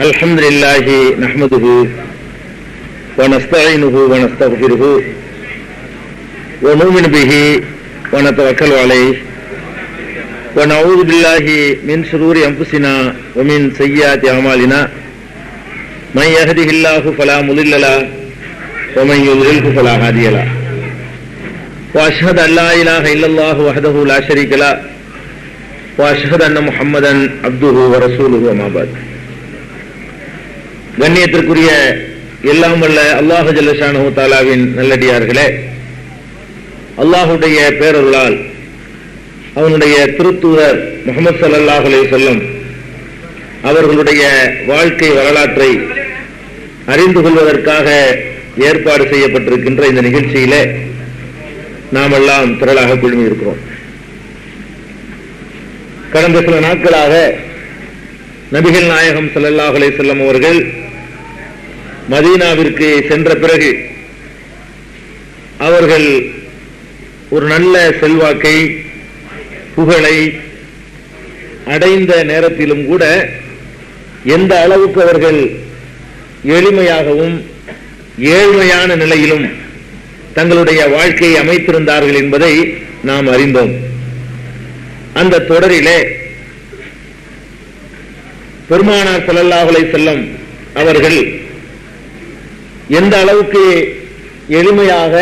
الحمد لله نحمده ونستعينه ونستغفره ونؤمن به ونتوكل عليه ونعوذ بالله من شرور أنفسنا ومن سيئات أعمالنا من يهده الله فلا مضل له ومن يضلل فلا هادي له وأشهد أن لا إله إلا الله وحده لا شريك له وأشهد أن محمدا عبده ورسوله وما بعد. கண்ணியத்திற்குரிய எல்லாம் வல்ல அல்லாஹ் ஜல்ல ஷானஹு தஆலாவின் நல்லடியார்களே, அல்லாஹ்வுடைய பேரருளால் அவனுடைய திருத்தூதர் முஹம்மது ஸல்லல்லாஹு அலைஹி வஸல்லம் அவர்களுடைய வாழ்க்கை வரலாற்றை அறிந்து கொள்வதற்காக ஏற்பாடு செய்யப்பட்டிருக்கின்ற இந்த நிகழ்ச்சியிலே நாம் எல்லாம் திரளாக குழுமி இருக்கிறோம். கடந்த சில நாட்களாக நபிகள் நாயகம் ஸல்லல்லாஹு அலைஹி வஸல்லம் அவர்கள் மதீனாவிற்கு சென்ற பிறகு அவர்கள் ஒரு நல்ல செல்வாக்கை புகழை அடைந்த நேரத்திலும் கூட எந்த அளவுக்கு அவர்கள் எளிமையாகவும் ஏழ்மையான நிலையிலும் தங்களுடைய வாழ்க்கையை அமைத்திருந்தார்கள் என்பதை நாம் அறிந்தோம். அந்த தொடரிலே பெருமானார் ஸல்லல்லாஹு அலைஹி வஸல்லம் அவர்கள் எந்த அளவுக்கு எளிமையாக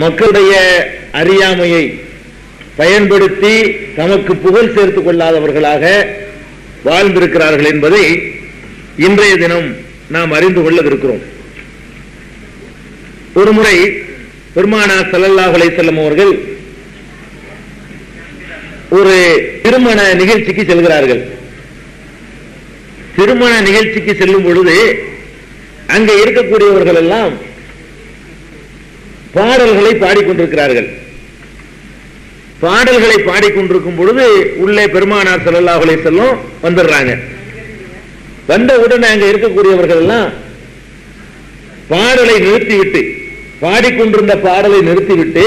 மக்களுடைய அறியாமையை பயன்படுத்தி தமக்கு புகழ் சேர்த்துக் கொள்ளாதவர்களாக வாழ்ந்திருக்கிறார்கள் என்பதை இன்றைய தினம் நாம் அறிந்து கொள்ளவிருக்கிறோம். ஒரு முறை பெருமானார் ஸல்லல்லாஹு அலைஹி வஸல்லம் அவர்கள் ஒரு திருமண நிகழ்ச்சிக்கு செல்கிறார்கள். திருமண நிகழ்ச்சிக்கு செல்லும் பொழுது அங்கே இருக்கக்கூடியவர்கள் எல்லாம் பாடல்களை பாடிக்கொண்டிருக்கிறார்கள். பாடல்களை பாடிக்கொண்டிருக்கும் பொழுது உள்ளே பெருமானார் ஸல்லல்லாஹு அலைஹி வஸல்லம் வந்துடுறாங்க. வந்த உடனே அங்கே இருக்கக்கூடியவர்கள் எல்லாம் பாடலை நிறுத்திவிட்டு, பாடிக்கொண்டிருந்த பாடலை நிறுத்திவிட்டு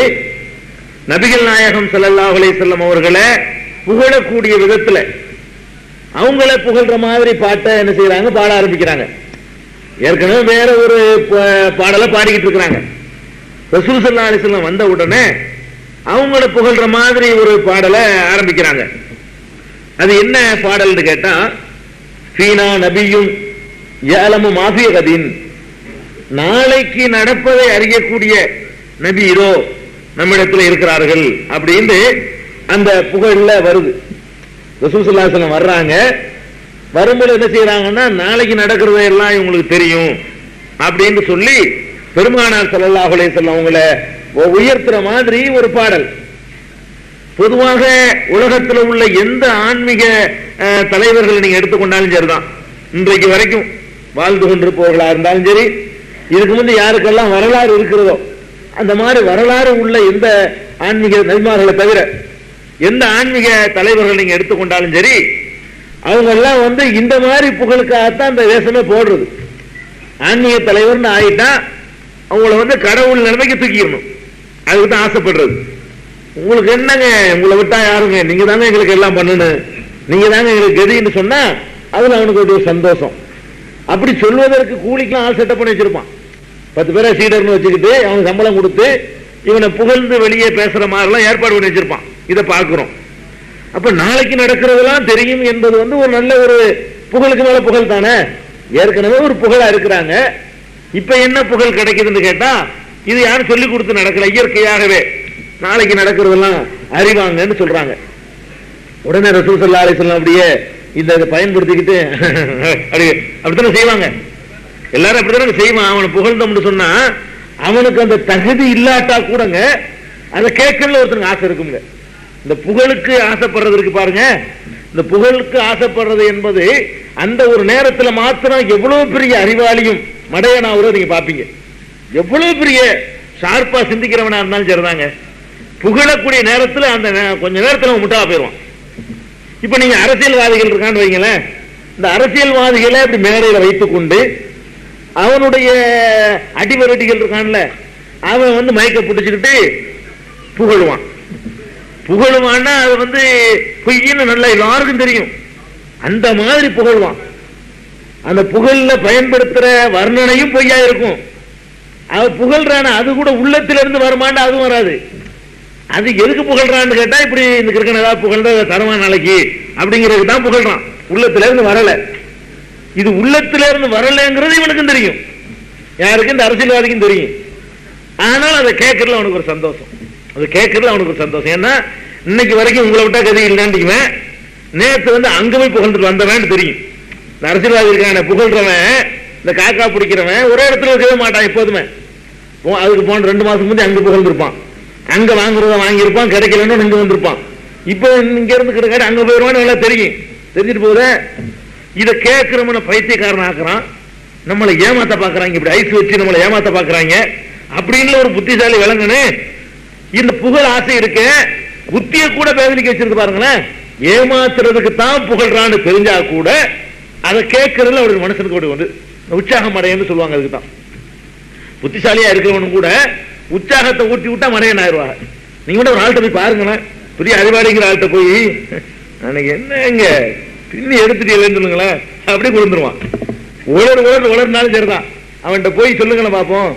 நபிகள் நாயகம் ஸல்லல்லாஹு அலைஹி வஸல்லம் அவர்களை புகழக்கூடிய விதத்தில் அவங்கள புகழ்ற மாதிரி பாட்டை என்ன செய்யறாங்க, பாட ஆரம்பிக்கிறாங்க. ஏற்கனவே வேற ஒரு பாடலை பாடிக்கிட்டு இருக்கிறாங்க. ரசூல் ஸல்லல்லாஹு அலைஹி வஸல்லம் வந்த உடனே அவங்கள புகழ்ற மாதிரி ஒரு பாடலை ஆரம்பிக்கிறாங்க. அது என்ன பாடல்னு கேட்டா, ஃபீனா நபியும் யஅலமு மா ஃபீ கதின், நாளைக்கு நடப்பதை அறியக்கூடிய நபி இதோ நம்மிடத்தில் இருக்கிறார்கள் அப்படின்னு அந்த புகழ்ல வருது. ரசூல் ஸல்லல்லாஹு அலைஹி வஸல்லம் வர்றாங்க. வரும்போது என்ன செய்யறாங்கன்னா, நாளைக்கு நடக்கிறத எல்லாம் இவங்களுக்கு தெரியும் அப்படின்னு சொல்லி பெருமானார் ஸல்லல்லாஹு அலைஹி வஸல்லம் அவங்கள உயர்த்துற மாதிரி ஒரு பாடல். பொதுவாக உலகத்தில் உள்ள எந்த ஆன்மீக தலைவர்கள் நீங்க எடுத்துக்கொண்டாலும் சரிதான், இன்றைக்கு வரைக்கும் வாழ்ந்து கொண்டிருப்பவர்களா இருந்தாலும் சரி, இதுக்கு முந்தைய யாருக்கெல்லாம் வரலாறு இருக்கிறதோ அந்த மாதிரி வரலாறு உள்ள எந்த ஆன்மீக நபிமார்களை தவிர எந்த ஆன்மீக தலைவர்கள் நீங்க எடுத்துக்கொண்டாலும் சரி, அவங்க எல்லாம் இந்த மாதிரி புகழுக்காகத்தான் அந்த வேஷமே போடுறது. ஆன்மீக தலைவர்னு ஆகிட்டா அவங்கள கடவுள் நிலைமைக்கு தூக்கிடணும், அதுக்கு தான் ஆசைப்படுறது. உங்களுக்கு என்னங்க, உங்களை விட்டா யாருங்க, நீங்க தாங்க எங்களுக்கு எல்லாம் பண்ணணும், நீங்க தாங்க எங்களுக்கு கதின்னு சொன்னா அதுல அவனுக்கு ஒரு சந்தோஷம். அப்படி சொல்வதற்கு கூலிக்கெல்லாம் ஆள் செட்டப் பண்ணி வச்சிருப்பான். 10 பேரை சீடர்னு வச்சுக்கிட்டு அவனுக்கு சம்பளம் கொடுத்து இவனை புகழ்ந்து வெளியே பேசுற மாதிரிலாம் ஏற்பாடு பண்ணி வச்சிருப்பான். இதை பார்க்கிறோம். அப்ப நாளைக்கு நடக்கிறதெல்லாம் தெரியும் என்பது ஒரு நல்ல ஒரு புகழுக்கு மேல புகழ் தானே. ஏற்கனவே ஒரு புகழா இருக்கிறாங்க. இப்ப என்ன புகழ் கிடைக்குதுன்னு கேட்டா, இது யாரும் சொல்லி கொடுத்து நடக்கல, இயற்கையாகவே நாளைக்கு நடக்கிறதெல்லாம் அறிவாங்கன்னு சொல்றாங்க. உடனே ரசூல் ஸல்லல்லாஹு அலைஹி வஸல்லம் அப்படியே இதை பயன்படுத்திக்கிட்டு அப்படித்தானே செய்வாங்க. எல்லாரும் அப்படித்தானே செய்வான். அவனை புகழ்ந்தோம்னு சொன்னா அவனுக்கு அந்த தகுதி இல்லாட்டா கூடங்க அதை கேட்கல ஒருத்தனுக்கு ஆசை இருக்குங்க. இந்த புகழுக்கு ஆசைப்படுறதுக்கு பாருங்க, இந்த புகழுக்கு ஆசைப்படுறது என்பது அந்த ஒரு நேரத்தில் மாத்திரம் எவ்வளவு பெரிய அறிவாளியும் மடையனாவரோ நீங்க பாப்பீங்க. எவ்வளவு பெரிய ஷார்ப்பா சிந்திக்கிறவனா இருந்தாலும் சரிதாங்க, புகழக்கூடிய நேரத்தில் அந்த கொஞ்ச நேரத்தில் முட்டாவா போயிடுவான். இப்ப நீங்க அரசியல்வாதிகள் இருக்கான்னு வைங்களேன், இந்த அரசியல்வாதிகளை அப்படி மேடையில் வைத்துக் கொண்டு அவனுடைய அடிவரடிகள் இருக்கான்ல, அவன் மயக்க பிடிச்சுக்கிட்டு புகழுவான். புகழுவான்னா அது பொய்ன்னு நல்லா எல்லாருக்கும் தெரியும். அந்த மாதிரி புகழ்வான். அந்த புகழ்ல பயன்படுத்துற வர்ணனையும் பொய்யா இருக்கும். அவ புகழ்றான அது கூட உள்ளத்திலிருந்து வருமானு அதுவும் வராது. அது எதுக்கு புகழ்றான்னு கேட்டா இப்படி இந்த கிறுக்கன் ஏதாவது புகழ்ந்த தரமான நாளைக்கு அப்படிங்கிறதுக்கு தான் புகழ்றான், உள்ளத்தில இருந்து வரல. இது உள்ளத்தில இருந்து வரலங்கிறது இவனுக்கும் தெரியும், யாருக்கு இந்த அரசியல்வாதிக்கும் தெரியும். ஆனால் அதை கேட்கறதுல அவனுக்கு ஒரு சந்தோஷம், அது கேட்கறதுல அவனுக்கு ஒரு சந்தோஷம். ஏன்னா இன்னைக்கு வரைக்கும் உங்களை விட்டா கதை இல்லைன்னு நேற்று வந்து அங்க போய் புகழ்ந்துட்டு வந்தவன் தெரியும். இந்த அரசியல்வாதி இருக்கான புகழ்றவன், இந்த காக்கா பிடிக்கிறவன் ஒரே இடத்துல இருக்கவே மாட்டான் எப்போதுமே. அதுக்கு போன 2 மாசம் முந்தைய அங்க புகழ்ந்துருப்பான், அங்க வாங்குறத வாங்கியிருப்பான், கிடைக்கலன்னு இங்க வந்திருப்பான். இப்ப இங்க இருந்து கிடைக்காது அங்க போயிருவான்னு நல்லா தெரியும். தெரிஞ்சுட்டு போத இதை கேட்கிறவன பைத்தியக்காரன் ஆக்குறான், நம்மளை ஏமாத்த பாக்குறாங்க, இப்படி ஐஸ் வச்சு நம்மளை ஏமாத்த பாக்குறாங்க அப்படின்னு ஒரு புத்திசாலி விளங்கனு. இந்த புகழ் ஆசை இருக்க புத்திய கூட பேதலிக்க வச்சிருக்கு பாருங்களேன். ஏமாத்துறதுக்கு தான் புகழ்றான்னு தெரிஞ்சா கூட அதை கேட்கறதுல அவருக்கு மனுஷனுக்கு வந்து உற்சாகம் அடையன்னு சொல்லுவாங்க. அதுக்கு தான் புத்திசாலியா இருக்கிறவனு கூட உற்சாகத்தை ஊட்டி விட்டா மனையன் ஆயிடுவாங்க. நீங்க கூட ஒரு ஆள்கிட்ட போய் பாருங்களேன், பெரிய அறிவாளிங்கிற ஆள்கிட்ட போய் அன்னைக்கு என்னங்க பின்னி எடுத்துட்டீங்கன்னு சொல்லுங்களேன், அப்படியே கொடுத்துருவான். உலர்னாலும் சரிதான், அவன்கிட்ட போய் சொல்லுங்களேன் பார்ப்போம்,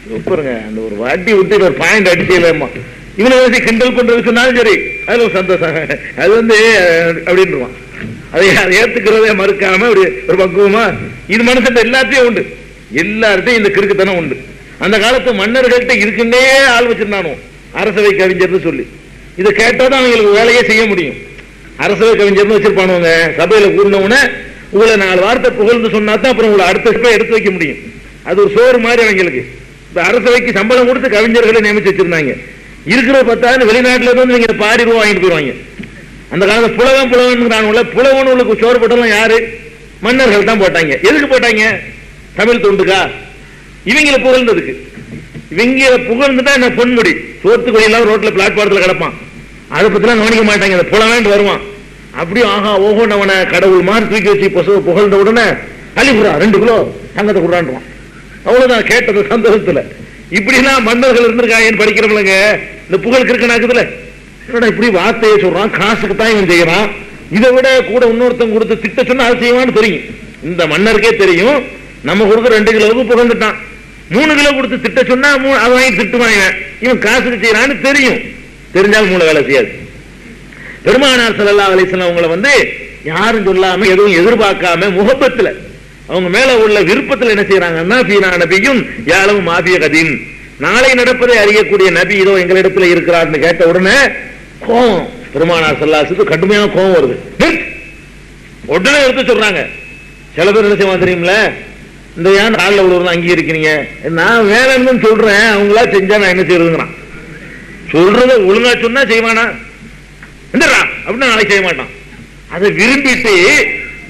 சூப்பருங்க அந்த ஒரு வாட்டி விட்டு ஒரு பாயிண்ட் அடிச்சேமா இவனை வச்சு கிண்டல் பண்றது சொன்னாலும் சரி அதுல ஒரு சந்தோஷம். அது வந்து அப்படின்றான், அதை ஏத்துக்கிறதே மறுக்காம அப்படி ஒரு பக்குவமா. இது மனுஷன் எல்லாத்தையும் உண்டு, எல்லார்ட்டையும் இந்த கிறுக்குத்தனம் உண்டு. அந்த காலத்து மன்னர்கள்ட்ட இருக்குன்னே ஆள் வச்சிருந்தானோ அரசவை கவிஞர்னு சொல்லி. இதை கேட்டாதான் அவங்களுக்கு வேலையே செய்ய முடியும். அரசவை கவிஞர்னு வச்சிருப்பானுங்க, சபையில கூடினவுடனே உங்களை 4 வார்த்தை புகழ்ந்து சொன்னாதான் அப்புறம் உங்களை அடுத்த ஸ்டெப் எடுத்து வைக்க முடியும். அது ஒரு சோறு மாதிரி அவங்களுக்கு. இந்த அரசவைக்கு சம்பளம் கொடுத்து கவிஞர்களை நியமிச்சு வச்சிருந்தாங்க. இருக்கிற 10,000 வெளிநாட்டுல இருந்து நீங்க பாடி ரூபா வாங்கிட்டு போயிருவாங்க. அந்த காலத்துல புலவன் புலவனுக்கு சோறு போட்டெல்லாம் யாரு? மன்னர்கள் தான் போட்டாங்க. எதுக்கு போட்டாங்க? தமிழ் தொண்டுக்கா? இவங்களை புகழ்ந்ததுக்கு. இவங்க புகழ்ந்துட்டா என்ன பொன்முடி சோத்து கொடியெல்லாம் ரோட்ல பிளாட்பாரத்தில் கிடப்பான், அதை பத்திலாம் கவனிக்க மாட்டாங்க. அந்த புலவன் வருவான், அப்படி ஆஹா ஓஹோ அவனை கடவுள் மாதிரி தூக்கி வச்சு புகழ்ந்த உடனே அலிபுரா 2 கிலோ தங்கத்தை குடுறான்றான். அவ்வளவுதான் கேட்டது சந்தோஷத்துல. இப்படிலாம் மன்னர்கள் இருந்திருக்காங்க படிக்கிறவங்க. இந்த புகழ் கிறுக்கனாக்குதுல இப்படி வார்த்தையை சொல்றான், காசுக்கு தான் இவன் செய்யறான். இதை விட கூட இன்னொருத்தன் கொடுத்து திட்ட சொன்னா அது செய்வான்னு தெரியும். இந்த மன்னருக்கே தெரியும், நம்ம கொடுக்க 2 கிலோவுக்கு புகழ்ந்துட்டான், 3 கிலோ கொடுத்து திட்ட சொன்னா அதை வாங்கி திட்டுவாங்க. இவன் காசுக்கு செய்யறான்னு தெரியும், தெரிஞ்சாலும் மூளை வேலை செய்யாது. பெருமானார் ஸல்லல்லாஹு அலைஹி வஸல்லம் அவங்களை வந்து யாரும் சொல்லாம எதுவும் எதிர்பார்க்காம முகப்பத்துல அவங்க மேல உள்ள விருப்பத்தில் என்ன செய்யறாங்கன்னா, ஃபீனா நபியும் யாலமும் மாபிய கதீன், நாளை நடப்பதை அறியக்கூடிய நபி இதோ எங்களிடத்துல இருக்கிறார்னு கேட்ட உடனே கோபம் பெருமானார் ஸல்லல்லாஹு அலைஹி வஸல்லம் கடுமையான கோபம் வருது. உடனே எடுத்து சொல்றாங்க. சில பேர் என்ன செய்வாங்க தெரியுமில்ல, இந்த ஏன் நாளில் உள்ளவர்கள் அங்கே இருக்கிறீங்க, நான் வேலைன்னு சொல்றேன், அவங்களா செஞ்சா நான் என்ன செய்யறதுங்கிறான். சொல்றத ஒழுங்கா சொன்னா செய்வானா என்னடா அப்படின்னா நாளைக்கு செய்ய மாட்டான். அதை விரும்பிட்டு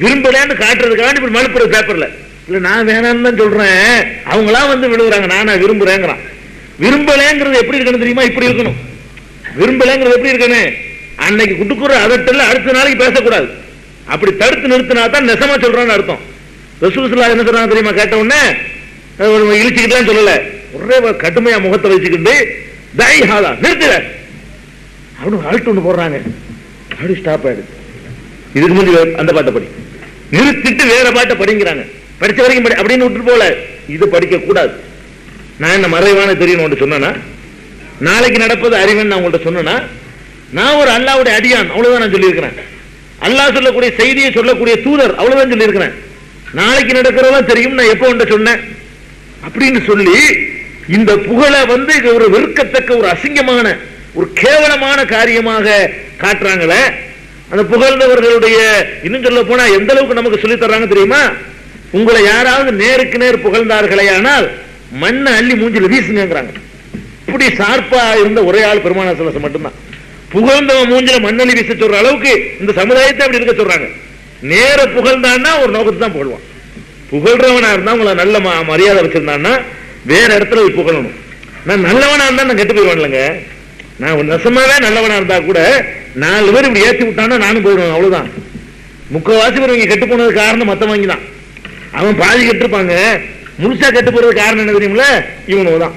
விரும்பலன்னு காட்டுறதுக்காண்டி இப்படி மனுப்புறது பேப்பர்ல. இல்ல நான் வேணான்னு தான் சொல்றேன், அவங்களா வந்து விழுகுறாங்க, நானா விரும்புறேங்கிறான். விரும்பலேங்கிறது எப்படி இருக்கணும் தெரியுமா? இப்படி இருக்கணும். விரும்பலேங்கிறது எப்படி இருக்கணும்? அன்னைக்கு குட்டுக்குற அதட்டல அடுத்த நாளைக்கு பேசக்கூடாது. அப்படி தடுத்து நிறுத்தினா தான் நெசமா சொல்றான்னு அர்த்தம். ரசூல் ஸல்லல்லாஹு என்ன சொல்றாங்க தெரியுமா? கேட்ட உடனே இழிச்சுக்கிட்டு சொல்லல, ஒரே கடுமையா முகத்தை வச்சுக்கிட்டு தாய் ஹாலா நிறுத்துற அப்படின்னு அழுட்டு ஒண்ணு போடுறாங்க. அப்படி ஸ்டாப் ஆயிடுது. இதுக்கு முன்னாடி அந்த பாட்டை படி நிறுத்திட்டு வேற பாட்டை படிங்கிறாங்க. படிச்ச வரைக்கும் படி அப்படின்னு விட்டு போல, இது படிக்க கூடாது. நான் என்ன மறைவான தெரியும் சொன்னா, நாளைக்கு நடப்பது அறிவன் நான் உங்கள்ட்ட சொன்னா, நான் ஒரு அல்லாஹ்வுடைய அடியான் அவ்வளவுதான் நான் சொல்லியிருக்கிறேன். அல்லாஹ் சொல்லக்கூடிய செய்தியை சொல்லக்கூடிய தூதர் அவ்வளவுதான் சொல்லியிருக்கிறேன். நாளைக்கு நடக்கிறதெல்லாம் தெரியும் நான் எப்போ உன்ட்ட சொன்னேன் அப்படின்னு சொல்லி இந்த புகழை வந்து ஒரு வெறுக்கத்தக்க ஒரு அசிங்கமான ஒரு கேவலமான காரியமாக காட்டுறாங்களே. அந்த புகழ்ந்தவர்களுடைய இன்னும் சொல்ல போனா எந்த அளவுக்கு நமக்கு சொல்லி தர்றாங்க தெரியுமா? உங்களை யாராவது நேருக்கு நேர் புகழ்ந்தார்களே ஆனால் மண்ணை அள்ளி மூஞ்சில வீசுங்கிறாங்க. இப்படி சார்பா இருந்த ஒரே ஆள் பெருமானார் ஸல்லல்லாஹு அலைஹி வஸல்லம் மட்டும்தான். புகழ்ந்தவன் மூஞ்சில மண்ணள்ளி வீச சொல்ற அளவுக்கு இந்த சமுதாயத்தை அப்படி இருக்க சொல்றாங்க. நேர புகழ்ந்தான்னா ஒரு நோக்கத்தை தான் போடுவான். புகழ்றவனா இருந்தா உங்களை நல்ல மரியாதை வச்சிருந்தான்னா வேற இடத்துல போய் புகழணும். நான் நல்லவனா இருந்தா நான் கெட்டு போயிடுவான்லங்க. நான் நெசமாவே நல்லவனா இருந்தா கூட 4 பேர் இப்படி ஏற்றி விட்டான்னா நானும் போயிடுவேன். அவ்வளவுதான். முக்கவாசி பேர் இங்க கெட்டு போனது காரணம் மத்தவங்க தான். அவன் பாதி கெட்டுருப்பாங்க, முழுசா கெட்டு போறது காரணம் என்ன தெரியுமில்ல? இவனு தான்.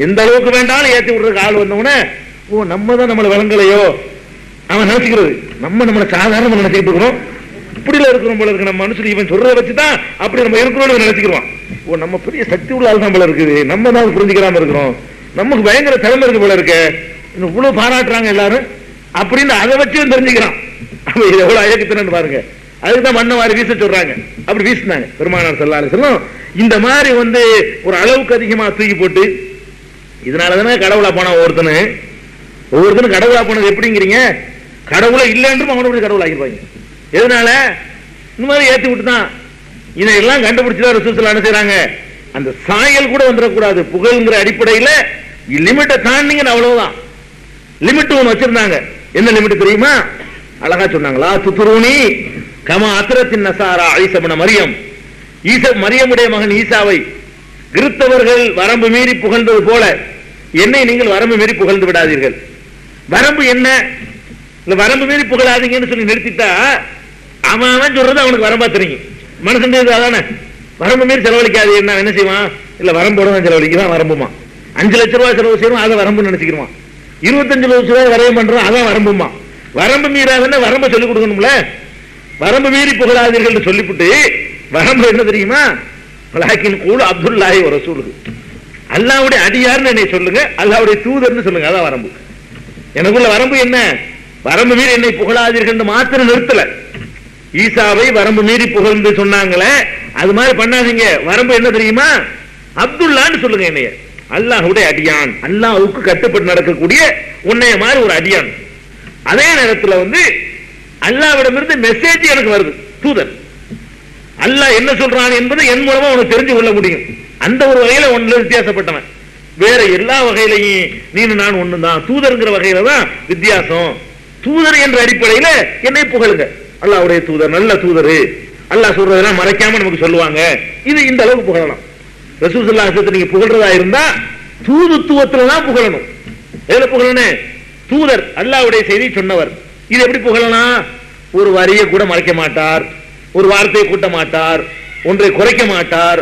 எந்த அளவுக்கு வேண்டாலும் ஏற்றி விடுறதுக்கு ஆள் வந்தவனே, ஓ நம்ம தான் நம்மளை விளங்கலையோ அவன் நினைச்சுக்கிறது. நம்மளை சாதாரண நினைச்சுக்கிட்டு இருக்கிறோம். இப்படில இருக்கிறோம் போல இருக்கு நம்ம மனுஷன், இவன் சொல்றதை வச்சுதான் அப்படி நம்ம இருக்கிறோம் நினைச்சுக்கிறோம். ஓ நம்ம பெரிய சக்தி உள்ள ஆள் தான் போல இருக்குது, நம்ம தான் புரிஞ்சுக்கிறாம இருக்கிறோம், நமக்கு பயங்கர திறமை இருக்கு போல இருக்கு, இவ்வளவு பாராட்டுறாங்க எல்லாரும் அப்படின்னு அதை வச்சு தெரிஞ்சுக்கிறான். இது எவ்வளவு அயக்கத்தினு பாருங்க. அதுக்குதான் மண்ணை வாரி வீச சொல்றாங்க. அப்படி வீசினாங்க பெருமானார் ஸல்லல்லாஹு அலைஹி வஸல்லம். இந்த மாதிரி ஒரு அளவுக்கு அதிகமா தூக்கி போட்டு, இதனாலதானே கடவுளா போனா ஒவ்வொருத்தனும் கடவுளா போனது எப்படிங்கிறீங்க? கடவுளை இல்லைன்றும் அவனுடைய கடவுள் ஆகிருப்பாங்க. எதனால? இந்த மாதிரி ஏற்றி விட்டுதான். இதையெல்லாம் கண்டுபிடிச்சுதான் ரசூல் ஸல்லல்லாஹு அலைஹி செய்யறாங்க. அந்த சாயல் கூட வந்துடக்கூடாது. புகழ்ங்கிற அடிப்படையில் லிமிட்டை தாண்டிங்கன்னு அவ்வளவுதான். லிமிட் ஒன்று வச்சிருந்தாங்க. என்ன லிமிட் தெரியுமா? அழகா சொன்னாங்களா, துத்துருனி கமா அத்ரத்தின் நசாரா ஈசா இப்னு மரியம், மரியமுடைய மகன் ஈசாவை கிறிஸ்தவர்கள் வரம்பு மீறி புகழ்ந்தது போல என்னை நீங்கள் வரம்பு மீறி புகழ்ந்து விடாதீர்கள். வரம்பு என்ன? இந்த வரம்பு மீறி புகழாதீங்கன்னு சொல்லி நிறுத்திட்டா அவன் சொல்றது அவனுக்கு வரம்பா தெரியும். மனுஷன் அதானே, வரம்பு மீறி செலவழிக்காது. என்ன செய்வான்? இல்ல வரம்போட தான் செலவழிக்கிறான், வரம்புமா. 5 லட்சம் ரூபாய் செலவு செய்யணும், அதை வரம்பு நினைச்சுக்கிறான். 25 லட்சம் ரூபாய் வரையும் பண்றோம், அதான் வரம்புமா. வரம்பு மீறாதுன்னு வரம்பை சொல்லிக் கொடுக்கணும்ல. வரம்பு மீறி புகழாதீர்கள் சொல்லிவிட்டு வரம்பு என்ன தெரியுமா? அப்துல்லாஹி வ ரசூலுஹு, அல்லாஹ்வுடைய அடியார்னு என்னை சொல்லுங்க, அல்லாஹ்வுடைய தூதர்னு சொல்லுங்க, அதான் வரம்பு. எனக்குள்ள வரம்பு என்ன? வரம்பு மீறி என்னை புகழாதீர்கள் மாத்திரம் நிறுத்தல. ஈசாவை வரம்பு மீறி புகழ்ந்து சொன்னாங்களே, அது மாதிரி பண்ணாதீங்க. வரம்பு என்ன தெரியுமா? அப்துல்லான்னு சொல்லுங்க என்னைய, அல்லாஹ்வுடைய அடியான், அல்லாஹ்வுக்கு கட்டுப்பட்டு நடக்கக்கூடிய உன்னைய மாதிரி ஒரு அடியான். அதே நேரத்தில் அல்லாஹ்விடமிருந்து மெசேஜ் எனக்கு வருது, தூதர். அல்லாஹ் என்ன சொல்றான் என்பதை என் மூலமா உனக்கு தெரிஞ்சு கொள்ள முடியும். அந்த ஒரு வகையில ஒன்னு வித்தியாசப்பட்டவன். வேற எல்லா வகையிலையும் நீனு நான் ஒண்ணுதான். தூதர்ங்கிற வகையில தான் வித்தியாசம். தூதர் என்ற அடிப்படையில என்னை புகழுங்க, அல்லாஹ்வுடைய தூதர், நல்ல தூதர், அல்லாஹ் சொல்றதெல்லாம் மறைக்காம நமக்கு சொல்லுவாங்க. இது இந்த அளவுக்கு புகழலாம். ரசூல் ஸல்லல்லாஹு அலைஹி வஸல்லம் நீங்க புகழ்றதா இருந்தா தூதுத்துவத்துல தான் புகழணும். எதுல புகழணும்? தூதர், அல்லாஹ்வுடைய செய்தி சொன்னவர். இது எப்படி புகழலாம்? ஒரு வரியை கூட மறைக்க மாட்டார், ஒரு வார்த்தையை கூட்ட மாட்டார், ஒன்றை குறைக்க மாட்டார்.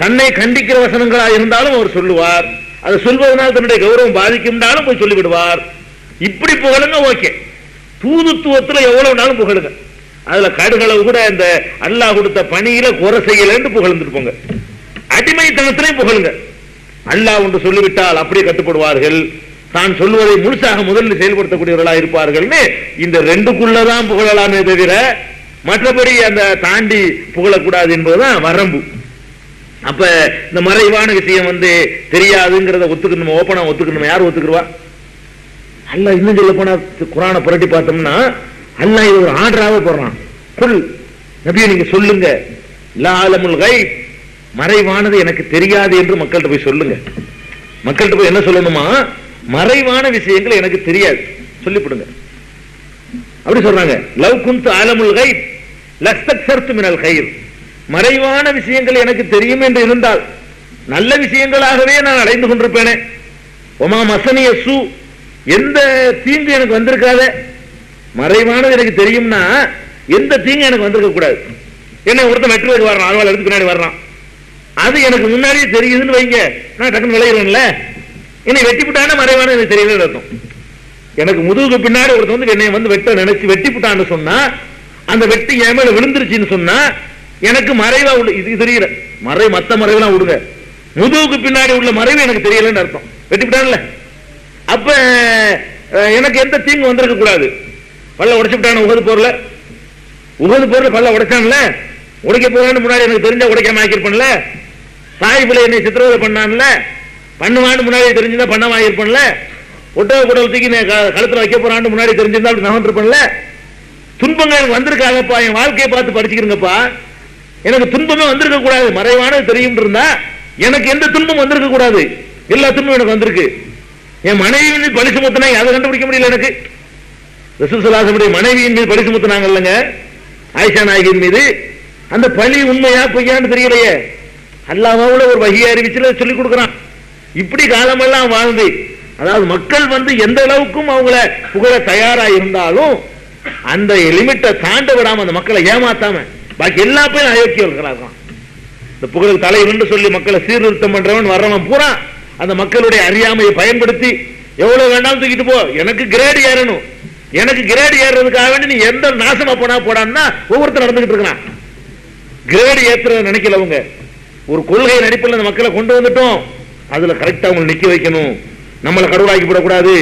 தன்னை கண்டிக்கிற வசனங்களா இருந்தாலும் அவர் சொல்லுவார். அதை சொல்வதனால் தன்னுடைய கௌரவம் பாதிக்கும்னாலும் போய் சொல்லிவிடுவார். இப்படி புகழுங்க, ஓகே. தூதுத்துவத்துல எவ்வளவு நாளும் புகழுங்க. அதுல கடுகளவு கூட இந்த அல்லாஹ் கொடுத்த பணியில குறை செய்யலன்னு புகழ்ந்துட்டு போங்க. அடிமைத்தனத்திலையும் புகழுங்க. அல்லாஹ் ஒன்று சொல்லிவிட்டால் அப்படியே கட்டுப்படுவார்கள், தான் சொல்வதை முழுசாக முதலில் செயல்படுத்தக்கூடியவர்களாக இருப்பார்கள்னு இந்த ரெண்டுக்குள்ளதான் புகழலாமே தவிர மற்றபடி அந்த தாண்டி புகழக்கூடாது என்பதுதான் வரம்பு. அப்ப இந்த மறைவான விஷயம் தெரியாதுங்கிறத ஒத்துக்கணும், ஓப்பனா ஒத்துக்கணும். யார் ஒத்துக்குருவா? அல்லாஹ் இன்னும் சொல்ல போனா குர்ஆனை புரட்டி பார்த்தோம்னா அல்லாஹ் இது ஒரு ஆர்டராக போடுறான். குல் நபியே நீங்க சொல்லுங்க, லா அலமுல் கைப், மறைவானது எனக்கு தெரியாது என்று மக்கள்கிட்ட போய் சொல்லுங்க. மக்கள்கிட்ட போய் என்ன சொல்லணுமா? மறைவான விஷயங்கள் எனக்கு தெரியாது சொல்லிவிடுங்க. அப்படி சொல்றாங்க. லவ் குன்து அலமுல் கைப் லஸ்தக்ஸர்து மினல் கைர், மறைவான விஷயங்கள் எனக்கு தெரியும் என்று இருந்தால் நல்ல விஷயங்களாகவே நான் அடைந்து கொண்டிருப்பேனே. ஒமா மசனிய சு, எந்த தீங்கு எனக்கு வந்திருக்காத. மறைவானது எனக்கு தெரியும்னா எந்த தீங்கு எனக்கு வந்திருக்க கூடாது. என்ன ஒருத்தன் வெட்டுறதுக்கு வர்றான், அறுவாள் எடுத்து பின்னாடி வர்றான், அது எனக்கு முன்னாடியே தெரியுதுன்னு வைங்க, நான் டக்குன்னு விளையிறேன்ல. என்னை வெட்டிவிட்டான மறைவானது எனக்கு தெரியல அர்த்தம். எனக்கு முதுகுக்கு பின்னாடி ஒருத்தன் என்னை வெட்ட நினைச்சு வெட்டிவிட்டான்னு சொன்னா, அந்த வெட்டி என் மேல விழுந்துருச்சுன்னு சொன்னா எனக்கு மறைவா உள்ள இது தெரியல. மறை மத்த மறைவெல்லாம் விடுங்க, முதுகுக்கு பின்னாடி உள்ள மறைவு எனக்கு தெரியலன்னு அர்த்தம். வெட்டிவிட்டான்ல, அப்ப எனக்கு எந்த தீங்கு வந்திருக்க கூடாது. பல்ல உடைச்சு விட்டான உகது போர்ல பல்ல உடைச்சான்ல, உடைக்க போறான்னு முன்னாடி எனக்கு தெரிஞ்சா உடைக்காம ஆக்கியிருப்பேன்ல. தாய் பிள்ளை என்னை சித்திரவதை பண்ணான்ல, பண்ணுவான்னு முன்னாடி தெரிஞ்சுதான் பண்ணாம ஆகியிருப்பேன்ல. ஒட்டக குடல் தூக்கி கழுத்துல வைக்க போறான்னு முன்னாடி தெரிஞ்சிருந்தா அப்படி நகர்ந்துருப்பேன்ல. துன்பங்கள் எனக்கு வந்திருக்காங்கப்பா, என் வாழ்க்கையை பார்த்து படிச்சுக்கிறீங்கப்பா. எனக்கு துன்பமே வந்திருக்க கூடாது, மறைவானது தெரியும் இருந்தா எனக்கு எந்த துன்பம் வந்திருக்க கூடாது. எல்லா துன்பம் எனக்கு வந்திருக்கு. என் மனைவியின் மீது பழி சுமத்தினா அதை கண்டுபிடிக்க முடியல எனக்கு. ரசூல் ஸல்லல்லாஹு அலைஹி வஸல்லம் மனைவியின் மீது பழி சுமத்தினாங்க இல்லைங்க, ஆயிஷா நாயகியின் மீது. அந்த பழி உண்மையா பொய்யான்னு தெரியலையே. அல்லாஹ்வுல ஒரு வஹியை அறிவிச்சுல சொல்லிக் கொடுக்குறான். இப்படி காலமெல்லாம் வாழ்ந்து, அதாவது மக்கள் எந்த அளவுக்கும் அவங்கள புகழ தயாரா இருந்தாலும் அந்த லிமிட்டை தாண்ட விடாம அந்த மக்களை ஏமாத்தாம பாக்கி எல்லா பேரும் அயோக்கியர்களாக இந்த புகழுக்கு தலைவன் சொல்லி மக்களை சீர்திருத்தம் பண்றவன் வர்றவன் பூரா அந்த மக்களுடைய அறியாமையை பயன்படுத்தி எவ்வளவு வேண்டாம் தூக்கிட்டு போ, எனக்கு கிரேடு ஏறணும், எனக்கு கிரேடு ஏறுறதுக்காக வேண்டி நீ எந்த நாசமா போடான்னா ஒவ்வொருத்தர் நடந்துகிட்டு இருக்கான். கிரேடு ஏத்துறத நினைக்கல அவங்க. ஒரு கொள்கை அடிப்படையில் அந்த மக்களை கொண்டு வந்துட்டோம், அதுல கரெக்டா அவங்க நிக்க வைக்கணும். நம்மளை கடவுளாக்கி போடக்கூடாது,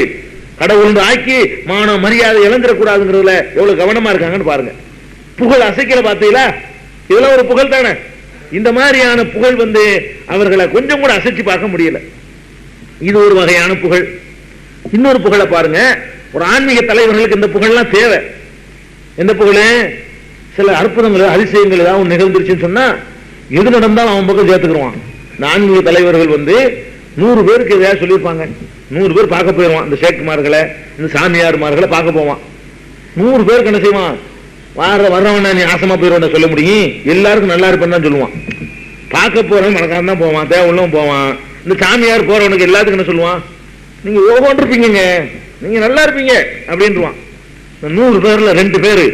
கடவுள் ஆக்கி மான மரியாதை இழந்துடக்கூடாதுங்கிறதுல எவ்வளவு கவனமா இருக்காங்கன்னு பாருங்க. புகழ் அசைக்கல பார்த்தீங்களா? இதெல்லாம் ஒரு புகழ் தானே. இந்த மாதிரியான புகழ் அவர்களை கொஞ்சம் கூட அசைச்சு பார்க்க முடியல. இது ஒரு வகையான புகழ். இன்னொரு புகழை பாருங்க, ஒரு ஆன்மீக தலைவர்களுக்கு இந்த புகழ்லாம் தேவை. எந்த புகழ்? சில அற்புதங்கள் அதிசயங்கள் ஏதாவது நிகழ்ந்துருச்சுன்னு சொன்னா எது நடந்தாலும் அவன் பக்கம் சேர்த்துக்குருவான். இந்த ஆன்மீக தலைவர்கள் 100 பேருக்கு எதையாவது சொல்லியிருப்பாங்க, 100 பேர் பார்க்க போயிடுவான். இந்த சேக்குமார்களை, இந்த சாமியார்மார்களை பார்க்க போவான். 100 பேருக்கு என்ன செய்வான்? வர்றவன நீ ஆசமா போயிடுவான் சொல்ல முடியும்? எல்லாருக்கும் நல்லா இருப்பேன்னு தான் சொல்லுவான். பார்க்க போறவன் மனக்காரன் தான் போவான், தேவையுள்ளவன் போவான். இந்த சாமியார் போறவனுக்கு எல்லாத்துக்கும் என்ன சொல்லுவான்? நீங்க ஓகோன்னு இருப்பீங்க, நீங்க நல்லா இருப்பீங்க அப்படின்றான். 100 பேர்ல 2 பேரு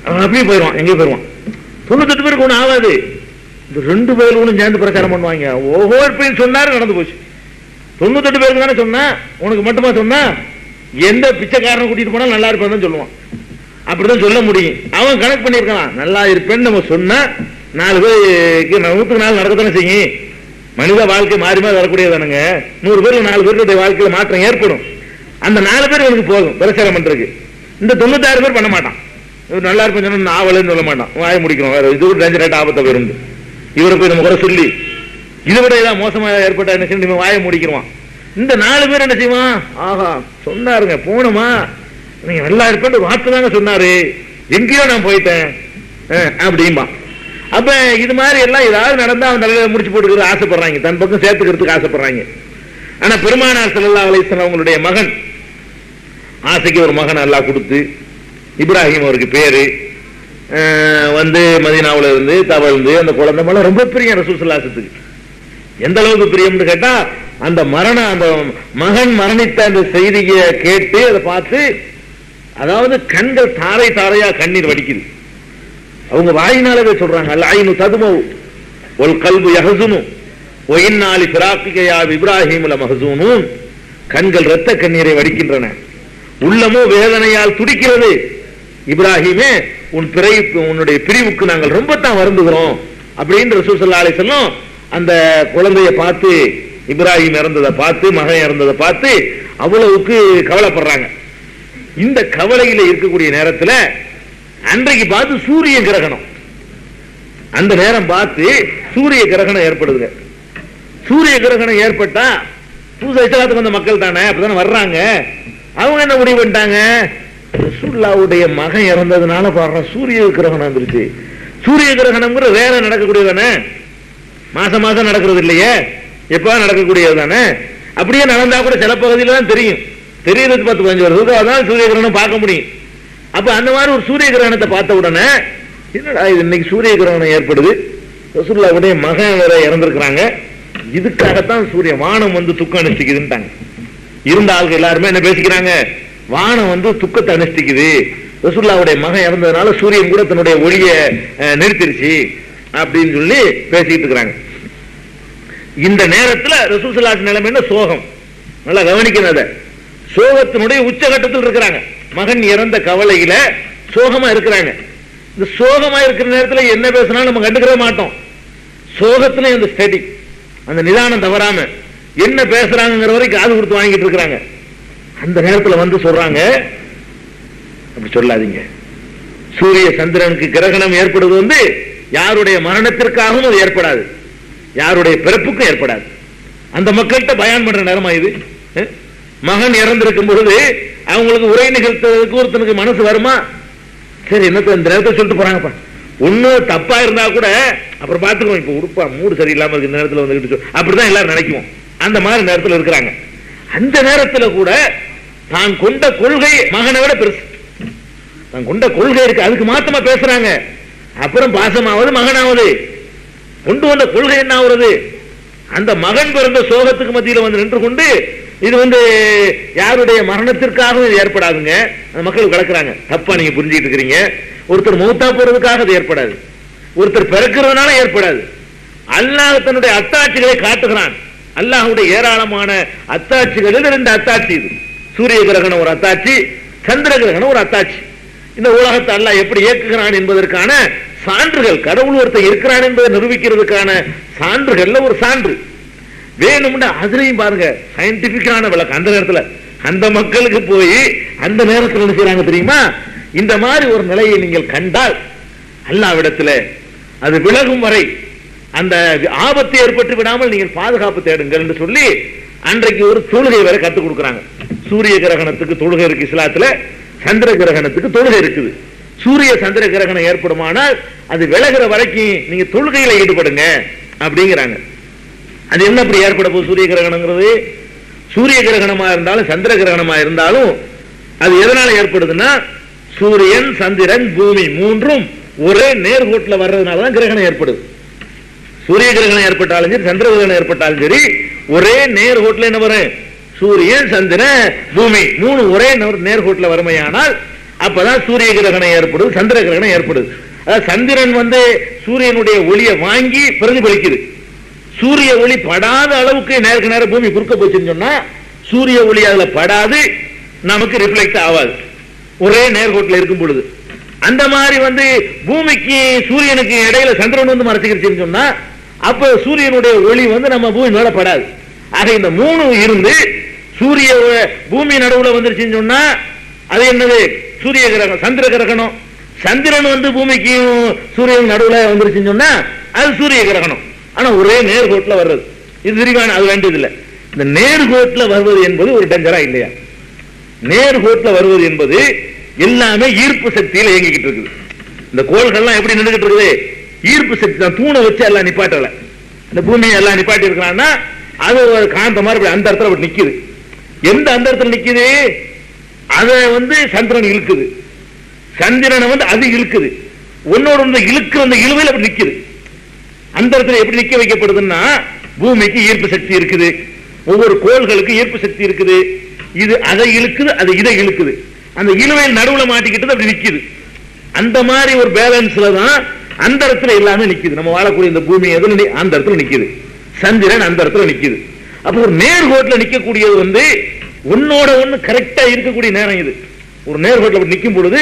அவன் அப்படியே போயிடுவான், எங்கே போயிடுவான். 98 பேருக்கு ஒன்றும் ஆகாது. இந்த 2 பேர் ஒன்றும் சேர்ந்து பிரச்சாரம் பண்ணுவாங்க. ஓஹோ இருப்பேன்னு சொன்னாரு, நடந்து போச்சு. 98 பேருக்கு தானே சொன்னா, உனக்கு மட்டுமா சொன்னா? எந்த பிச்சைக்காரனை கூட்டிட்டு போனாலும் நல்லா இருப்பேன்னு சொல்லுவான். அப்படிதான் சொல்ல முடியும். அவன் கணக்கு பண்ணியிருக்கான், நல்லா இருப்பேன்னு நம்ம சொன்னா 4 பேருக்கு 100க்கு 4 நடக்கத்தானே செய்யும். மனித வாழ்க்கை மாறி மாறி வரக்கூடியதானுங்க. 100 பேருக்கு 4 பேருடைய வாழ்க்கையில மாற்றம் ஏற்படும். அந்த 4 பேர் எனக்கு போதும் பிரச்சாரம் பண்றதுக்கு. இந்த 96 பேர் பண்ண மாட்டான். இவர் நல்லா இருப்பேன்னு சொன்னா நாவலன்னு சொல்ல மாட்டான், வாய முடிக்கணும். வேற இது ஒரு டேஞ்சர் ஆபத்தை போயிருந்து இவரை போய் நம்ம குறை சொல்லி இதை விட ஏதாவது மோசமா ஏற்பட்ட என்ன செய்ய வாய முடிக்கிறோம். இந்த 4 பேர் என்ன செய்வான்? ஆஹா சொன்னாருங்க, போனோமா, நீங்க நல்லா இருப்பேன் ஒரு வார்த்தை தாங்க சொன்னாரு, எங்கேயோ நான் போயிட்டேன் அப்படின்பா. அப்ப இது மாதிரி எல்லாம் ஏதாவது நடந்தா அவன் தலையில முடிச்சு போட்டுக்கிறது ஆசைப்படுறாங்க, தன் பக்கம் சேர்த்துக்கிறதுக்கு ஆசைப்படுறாங்க. ஆனா பெருமானார் ஸல்லல்லாஹு அலைஹி வஸல்லம் அவங்களுடைய மகன், ஆசைக்கு ஒரு மகன் அல்லாஹ் கொடுத்து, இப்ராஹிம் அவருக்கு பேரு மதீனாவுல இருந்து தவழ்ந்து அந்த குழந்தை மேல ரொம்ப பிரியம் ரசூல் ஸல்லல்லாஹு அலைஹி வஸல்லத்துக்கு. எந்த அளவுக்கு பிரியம்னு கேட்டா, அந்த மகன் மரணித்த அந்த செய்தியை கேட்டு அதை பார்த்து, அதாவது கண்கள் தாரை தாரையா கண்ணீர் வடிக்குது. அவங்க வாயினாலவே சொல்றாங்க, அல்-ஐனு ததுமு வல் கல்பு யஹ்ஸுனு வ இன்னா லி ஃபிராகிக யா இப்ராஹீம் லமஹ்ஸூனூன். கண்கள் இரத்த கண்ணீரை வடிக்கின்றன, உள்ளமோ வேதனையால் துடிக்கிறது. இப்ராஹீமே, உன்னுடைய பிரிவுக்கு நாங்கள் ரொம்ப தான் வருந்துகிறோம் அப்படின்னு ரசூல் ஸல்லல்லாஹு அலைஹி வஸல்லம் அந்த குழந்தையை பார்த்து, இப்ராஹிம் இறந்ததை பார்த்து, மகன் இறந்ததை பார்த்து அவ்வளவுக்கு கவலைப்படுறாங்க. இந்த கவலையில இருக்கக்கூடிய நேரத்தில் அன்றைக்கு பார்த்து சூரிய கிரகணம், அந்த நேரம் பார்த்து சூரிய கிரகணம் ஏற்படுதுங்க. சூரிய கிரகணம் ஏற்பட்டா பூசை இஸ்லாத்துக்கு வந்த மக்கள் தானே, அப்பதானே வர்றாங்க. அவங்க என்ன முடிவு பண்ணிட்டாங்க? ரசூலுல்லாஹ்வுடைய மகன் இறந்ததுனால பாடுற சூரிய கிரகணம் வந்துருச்சு. சூரிய கிரகணம்ங்கிற வேற நடக்கக்கூடியதானே, மாசம் மாசம் நடக்கிறது இல்லையே, எப்ப நடக்கக்கூடியது தானே. அப்படியே நடந்தா கூட சில பகுதியில தான் தெரியும், தெரியறது 10-15 வருஷத்துக்கு அதான் சூரிய கிரகணம் பார்க்க முடியும். அப்ப அந்த மாதிரி ஒரு சூரிய கிரகணத்தை பார்த்த உடனே, என்னடா இது இன்னைக்கு சூரிய கிரகணம் ஏற்படுது, ரசூலுல்லாஹ்வுடைய மகன் வேற இறந்திருக்கிறாங்க, இதுக்காகத்தான் சூரிய வானம் துக்கம் அனுஷ்டிக்குதுன்ட்டாங்க. இருந்த ஆளுக்கு எல்லாருமே என்ன பேசிக்கிறாங்க? வானம் துக்கத்தை அனுஷ்டிக்குது, ரசூலுல்லாஹ்வுடைய மகன் இறந்ததுனால சூரியன் கூட தன்னுடைய ஒளியை நிறுத்திருச்சு அப்படின்னு சொல்லி பேசிட்டு இருக்கிறாங்க. இந்த நேரத்தில் ரசூல் ஸல்லல்லாஹு அலைஹி நிலைமை என்ன? சோகம். நல்லா கவனிக்கணும், அதை சோகத்தினுடைய உச்சகட்டத்தில் இருக்கிறாங்க. மகன் இறந்த கவலையில சோகமா இருக்கிறாங்க. இந்த சோகமா இருக்கிற நேரத்தில் என்ன பேசினாலும் நம்ம கண்டுக்கவே மாட்டோம். சோகத்துல அந்த ஸ்டடி, அந்த நிதானம் தவறாம என்ன பேசுறாங்கிற வரைக்கும் காது கொடுத்து வாங்கிட்டு இருக்கிறாங்க. அந்த நேரத்தில் சொல்றாங்க, அப்படி சொல்லாதீங்க, சூரிய சந்திரனுக்கு கிரகணம் ஏற்படுவது யாருடைய மரணத்திற்காகவும் அது ஏற்படாது, யாருடைய பிறப்புக்கும் ஏற்படாது. அந்த மக்கள்கிட்ட பயான் பண்ற நேரமா இது? மகன் இறந்திருக்கும் பொழுது அவங்களுக்கு உரை நிகழ்த்துறதுக்கு ஒருத்தனுக்கு மனசு வருமா? சரி, என்னத்த இந்த நேரத்தை சொல்லிட்டு போறாங்கப்பா, ஒண்ணு தப்பா இருந்தா கூட அப்புறம் பார்த்துக்குவோம், இப்ப உடுப்பா மூடு சரியில்லாம இருக்கு இந்த நேரத்தில் வந்துகிட்டு, அப்படிதான் எல்லாரும் நினைக்குவோம். அந்த மாதிரி நேரத்தில் இருக்கிறாங்க. அந்த நேரத்தில் கூட தான் கொண்ட கொள்கை மகனை விட பெருசு, தான் கொண்ட கொள்கை இருக்கு, அதுக்கு மாத்தமா பேசுறாங்க. அப்புறம் பாசமாவது மகனாவது கொண்டு வந்த கொள்கை என்ன ஆகுறது? அந்த மகன் பிறந்த சோகத்துக்கு மத்தியில் நின்று கொண்டு இது யாருடைய மரணத்திற்காக ஏற்படாதுங்க. அந்த மக்கள் கிடக்குறாங்க, தப்பா நீங்க புரிஞ்சுட்டு இருக்கிறீங்க. ஒருத்தர் மௌத்தா போறதுக்காக அது ஏற்படாது, ஒருத்தர் பிறக்கிறதுனால ஏற்படாது. அல்லாஹ் தன்னுடைய அத்தாட்சிகளை காட்டுகிறான். அல்லாஹ்வுடைய ஏராளமான அத்தாட்சிகளில் 2 அத்தாட்சி இது. சூரிய கிரகணம் ஒரு அத்தாட்சி, சந்திர கிரகணம் ஒரு அத்தாட்சி. இந்த உலகத்தை அல்லாஹ் எப்படி இயக்குகிறான் என்பதற்கான சான்றுகள், கடவுள் ஒருத்தர் இருக்கிறான் என்பதை நிரூபிக்கிறதுக்கான சான்றுகள்ல ஒரு சான்று வேணும்னா அதுலயும் பாருங்க சயின்டிபிக்கான விளக்கம். அந்த நேரத்துல அந்த மக்களுக்கு போய் அந்த நேரத்தில் என்ன செய்யறாங்க தெரியுமா? இந்த மாதிரி ஒரு நிலையை நீங்கள் கண்டால் அல்லாஹ்விடத்துல அது விலகும் வரை அந்த ஆபத்து ஏற்பட்டு விடாமல் நீங்கள் பாதுகாப்பு தேடுங்கள் என்று சொல்லி அன்றைக்கு ஒரு தொழுகை வரை கற்றுக் கொடுக்குறாங்க. சூரிய கிரகணத்துக்கு தொழுகை இருக்கு இஸ்லாத்துல, சந்திர கிரகணத்துக்கு தொழுகை இருக்குது. சூரிய சந்திர கிரகணம் ஏற்படுமானால் அது விலகிற வரைக்கும் நீங்க தொழுகையில ஈடுபடுங்க அப்படிங்கிறாங்க. அது என்ன அப்படி ஏற்பட போகுது? சூரிய கிரகணங்கிறது சூரிய கிரகணமா இருந்தாலும் சந்திர கிரகணமா இருந்தாலும் அது எதனால ஏற்படுதுன்னா சூரியன் சந்திரன் பூமி மூன்றும் ஒரே நேர்கோட்டில் வர்றதுனாலதான் கிரகணம் ஏற்படுது. சூரிய கிரகணம் ஏற்பட்டாலும் சரி சந்திர கிரகணம் ஏற்பட்டாலும் சரி ஒரே நேர்கோட்டில் என்ன வரும்? சூரியன் சந்திரன் பூமி மூணு ஒரே நேர்கோட்டில் வறுமையானால் அப்பதான் சூரிய கிரகணம் ஏற்படுது, சந்திர கிரகணம் ஏற்படுது. அதாவது சந்திரன் சூரியனுடைய ஒளியை வாங்கி பிரதிபலிக்குது. சூரிய ஒளி படாத அளவுக்கு நேருக்கு நேரம் பூமி குறுக்க போச்சுன்னு சொன்னா சூரிய ஒளி அதுல படாது, நமக்கு ரிஃப்ளெக்ட் ஆகாது ஒரே நேர்கோட்டில் இருக்கும் பொழுது. அந்த மாதிரி பூமிக்கு சூரியனுக்கு இடையில சந்திரன் மறைச்சிக்கிருச்சுன்னு சொன்னா அப்ப சூரியனுடைய ஒளி நம்ம பூமி மேல படாது. ஆக இந்த மூணு இருந்து சூரிய பூமி நடுவுல வந்துருச்சுன்னு சொன்னா அது என்னது? சூரிய கிரகணம். சந்திர கிரகணம். சந்திரன் பூமிக்கும் சூரியன் நடுவுல வந்துருச்சுன்னு சொன்னா அது சூரிய கிரகணம். ஆனா ஒரே நேர்கோட்டில் வர்றது இது விரிவான அது வேண்டியது இல்லை. இந்த நேர்கோட்டில் வருவது என்பது ஒரு டேஞ்சரா இல்லையா? நேர்கோட்டில் வருவது என்பது எல்லாமே ஈர்ப்பு சக்தியில இயங்கிக்கிட்டு இருக்குது. இந்த கோள்கள்லாம் எப்படி நின்றுகிட்டு இருக்குது? ஈர்ப்பு சக்தி தான். தூணை வச்சு எல்லாம் நிப்பாட்டல. இந்த பூமியை எல்லாம் நிப்பாட்டி இருக்கிறான்னா அது ஒரு காந்த மாதிரி அந்த இடத்துல அப்படி நிக்குது. எந்த அந்த இடத்துல நிக்குது? அதை சந்திரன் இழுக்குது, சந்திரனை அது இழுக்குது. ஒன்னோட இழுக்கிற அந்த இழுவையில் அப்படி நிக்குது. அந்த இடத்துல எப்படி நிக்க வைக்கப்படுதுன்னா பூமிக்கு ஈர்ப்பு சக்தி இருக்குது, ஒவ்வொரு கோள்களுக்கு ஈர்ப்பு சக்தி இருக்குது. இது அதை இழுக்குது, அது இதை இழுக்குது. அந்த இழுவையில் நடுவுல மாட்டிக்கிட்டு அப்படி நிக்குது. அந்த மாதிரி ஒரு பேலன்ஸ்ல தான் அந்த இடத்துல எல்லாமே நிக்குது. நம்ம வாழக்கூடிய இந்த பூமி எதுல அந்த இடத்துல நிக்குது, சந்திரன் அந்த இடத்துல நிக்குது. அப்ப ஒரு நேர்கோட்டில் நிக்கக்கூடியது ஒன்னோட ஒண்ணு கரெக்டா இருக்கக்கூடிய நேரம் இது. ஒரு நேர்கோட்டில் நிக்கும் பொழுது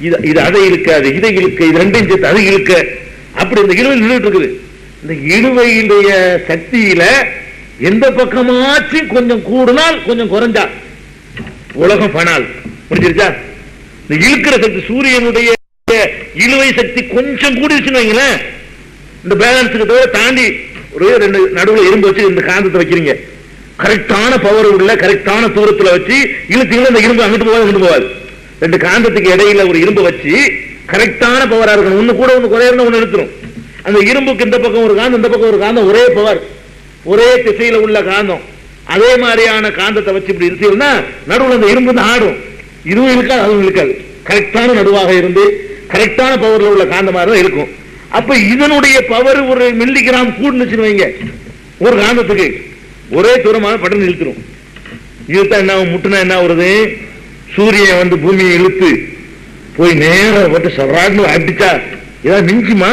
இது அதை இழுக்காது, இதை இழுக்க, இது ரெண்டையும் சேர்த்து அதை இழுக்க, அப்படி இந்த இழுவையில் நின்றுட்டு இருக்குது. இந்த இழுவையிலுடைய சக்தியில எந்த பக்கமாச்சும் கொஞ்சம் கூடுனால் கொஞ்சம் குறைஞ்சா உலகம் பணால் புரிஞ்சிருச்சா? இந்த இழுக்கிற சக்தி சூரியனுடைய இழுவை சக்தி கொஞ்சம் கூடிச்சுன்னு வைங்களேன், இந்த பேலன்ஸுக்கு தவிர தாண்டி ஒரு ரெண்டு நடுவில் இரும்பு வச்சு இந்த காந்தத்தை வைக்கிறீங்க, கரெக்டான பவர் உள்ள கரெக்டான தூரத்தில் வச்சு இழுத்தீங்கன்னா இந்த இரும்பு அங்கிட்டு போகாது இங்கிட்டு போகாது. ரெண்டு காந்தத்துக்கு இடையில ஒரு இரும்பு வச்சு கரெக்டான பவரா இருக்கணும். ஒண்ணு கூட ஒண்ணு குறையணும், ஒண்ணு நிறுத்தணும். அந்த இரும்புக்கு இந்த பக்கம் ஒரு காந்தம் இந்த பக்கம் ஒரு காந்தம், ஒரே பவர் ஒரே திசையில உள்ள காந்தம். அதே மாதிரியான காந்தத்தை வச்சு இப்படி இருந்தீங்கன்னா நடுவில் அந்த இரும்பு ஆடும், இதுவும் இருக்காது அதுவும் இருக்காது. கரெக்டான நடுவாக இருந்து கரெக்டான பவர்ல உள்ள காந்தமாக தான் இருக்கும். அப்ப இதனுடைய பவர் ஒரு மில்லிகிராம் கூடுனுச்சுன்னு வைங்க, ஒரு காந்தத்துக்கு ஒரே தூரமாக பட்டன் இழுத்துரும். இழுத்தா என்ன முட்டுனா என்ன வருது? சூரியன் பூமியை இழுத்து போய் நேரம் சரான்னு அடிச்சா ஏதாவது மிஞ்சுமா?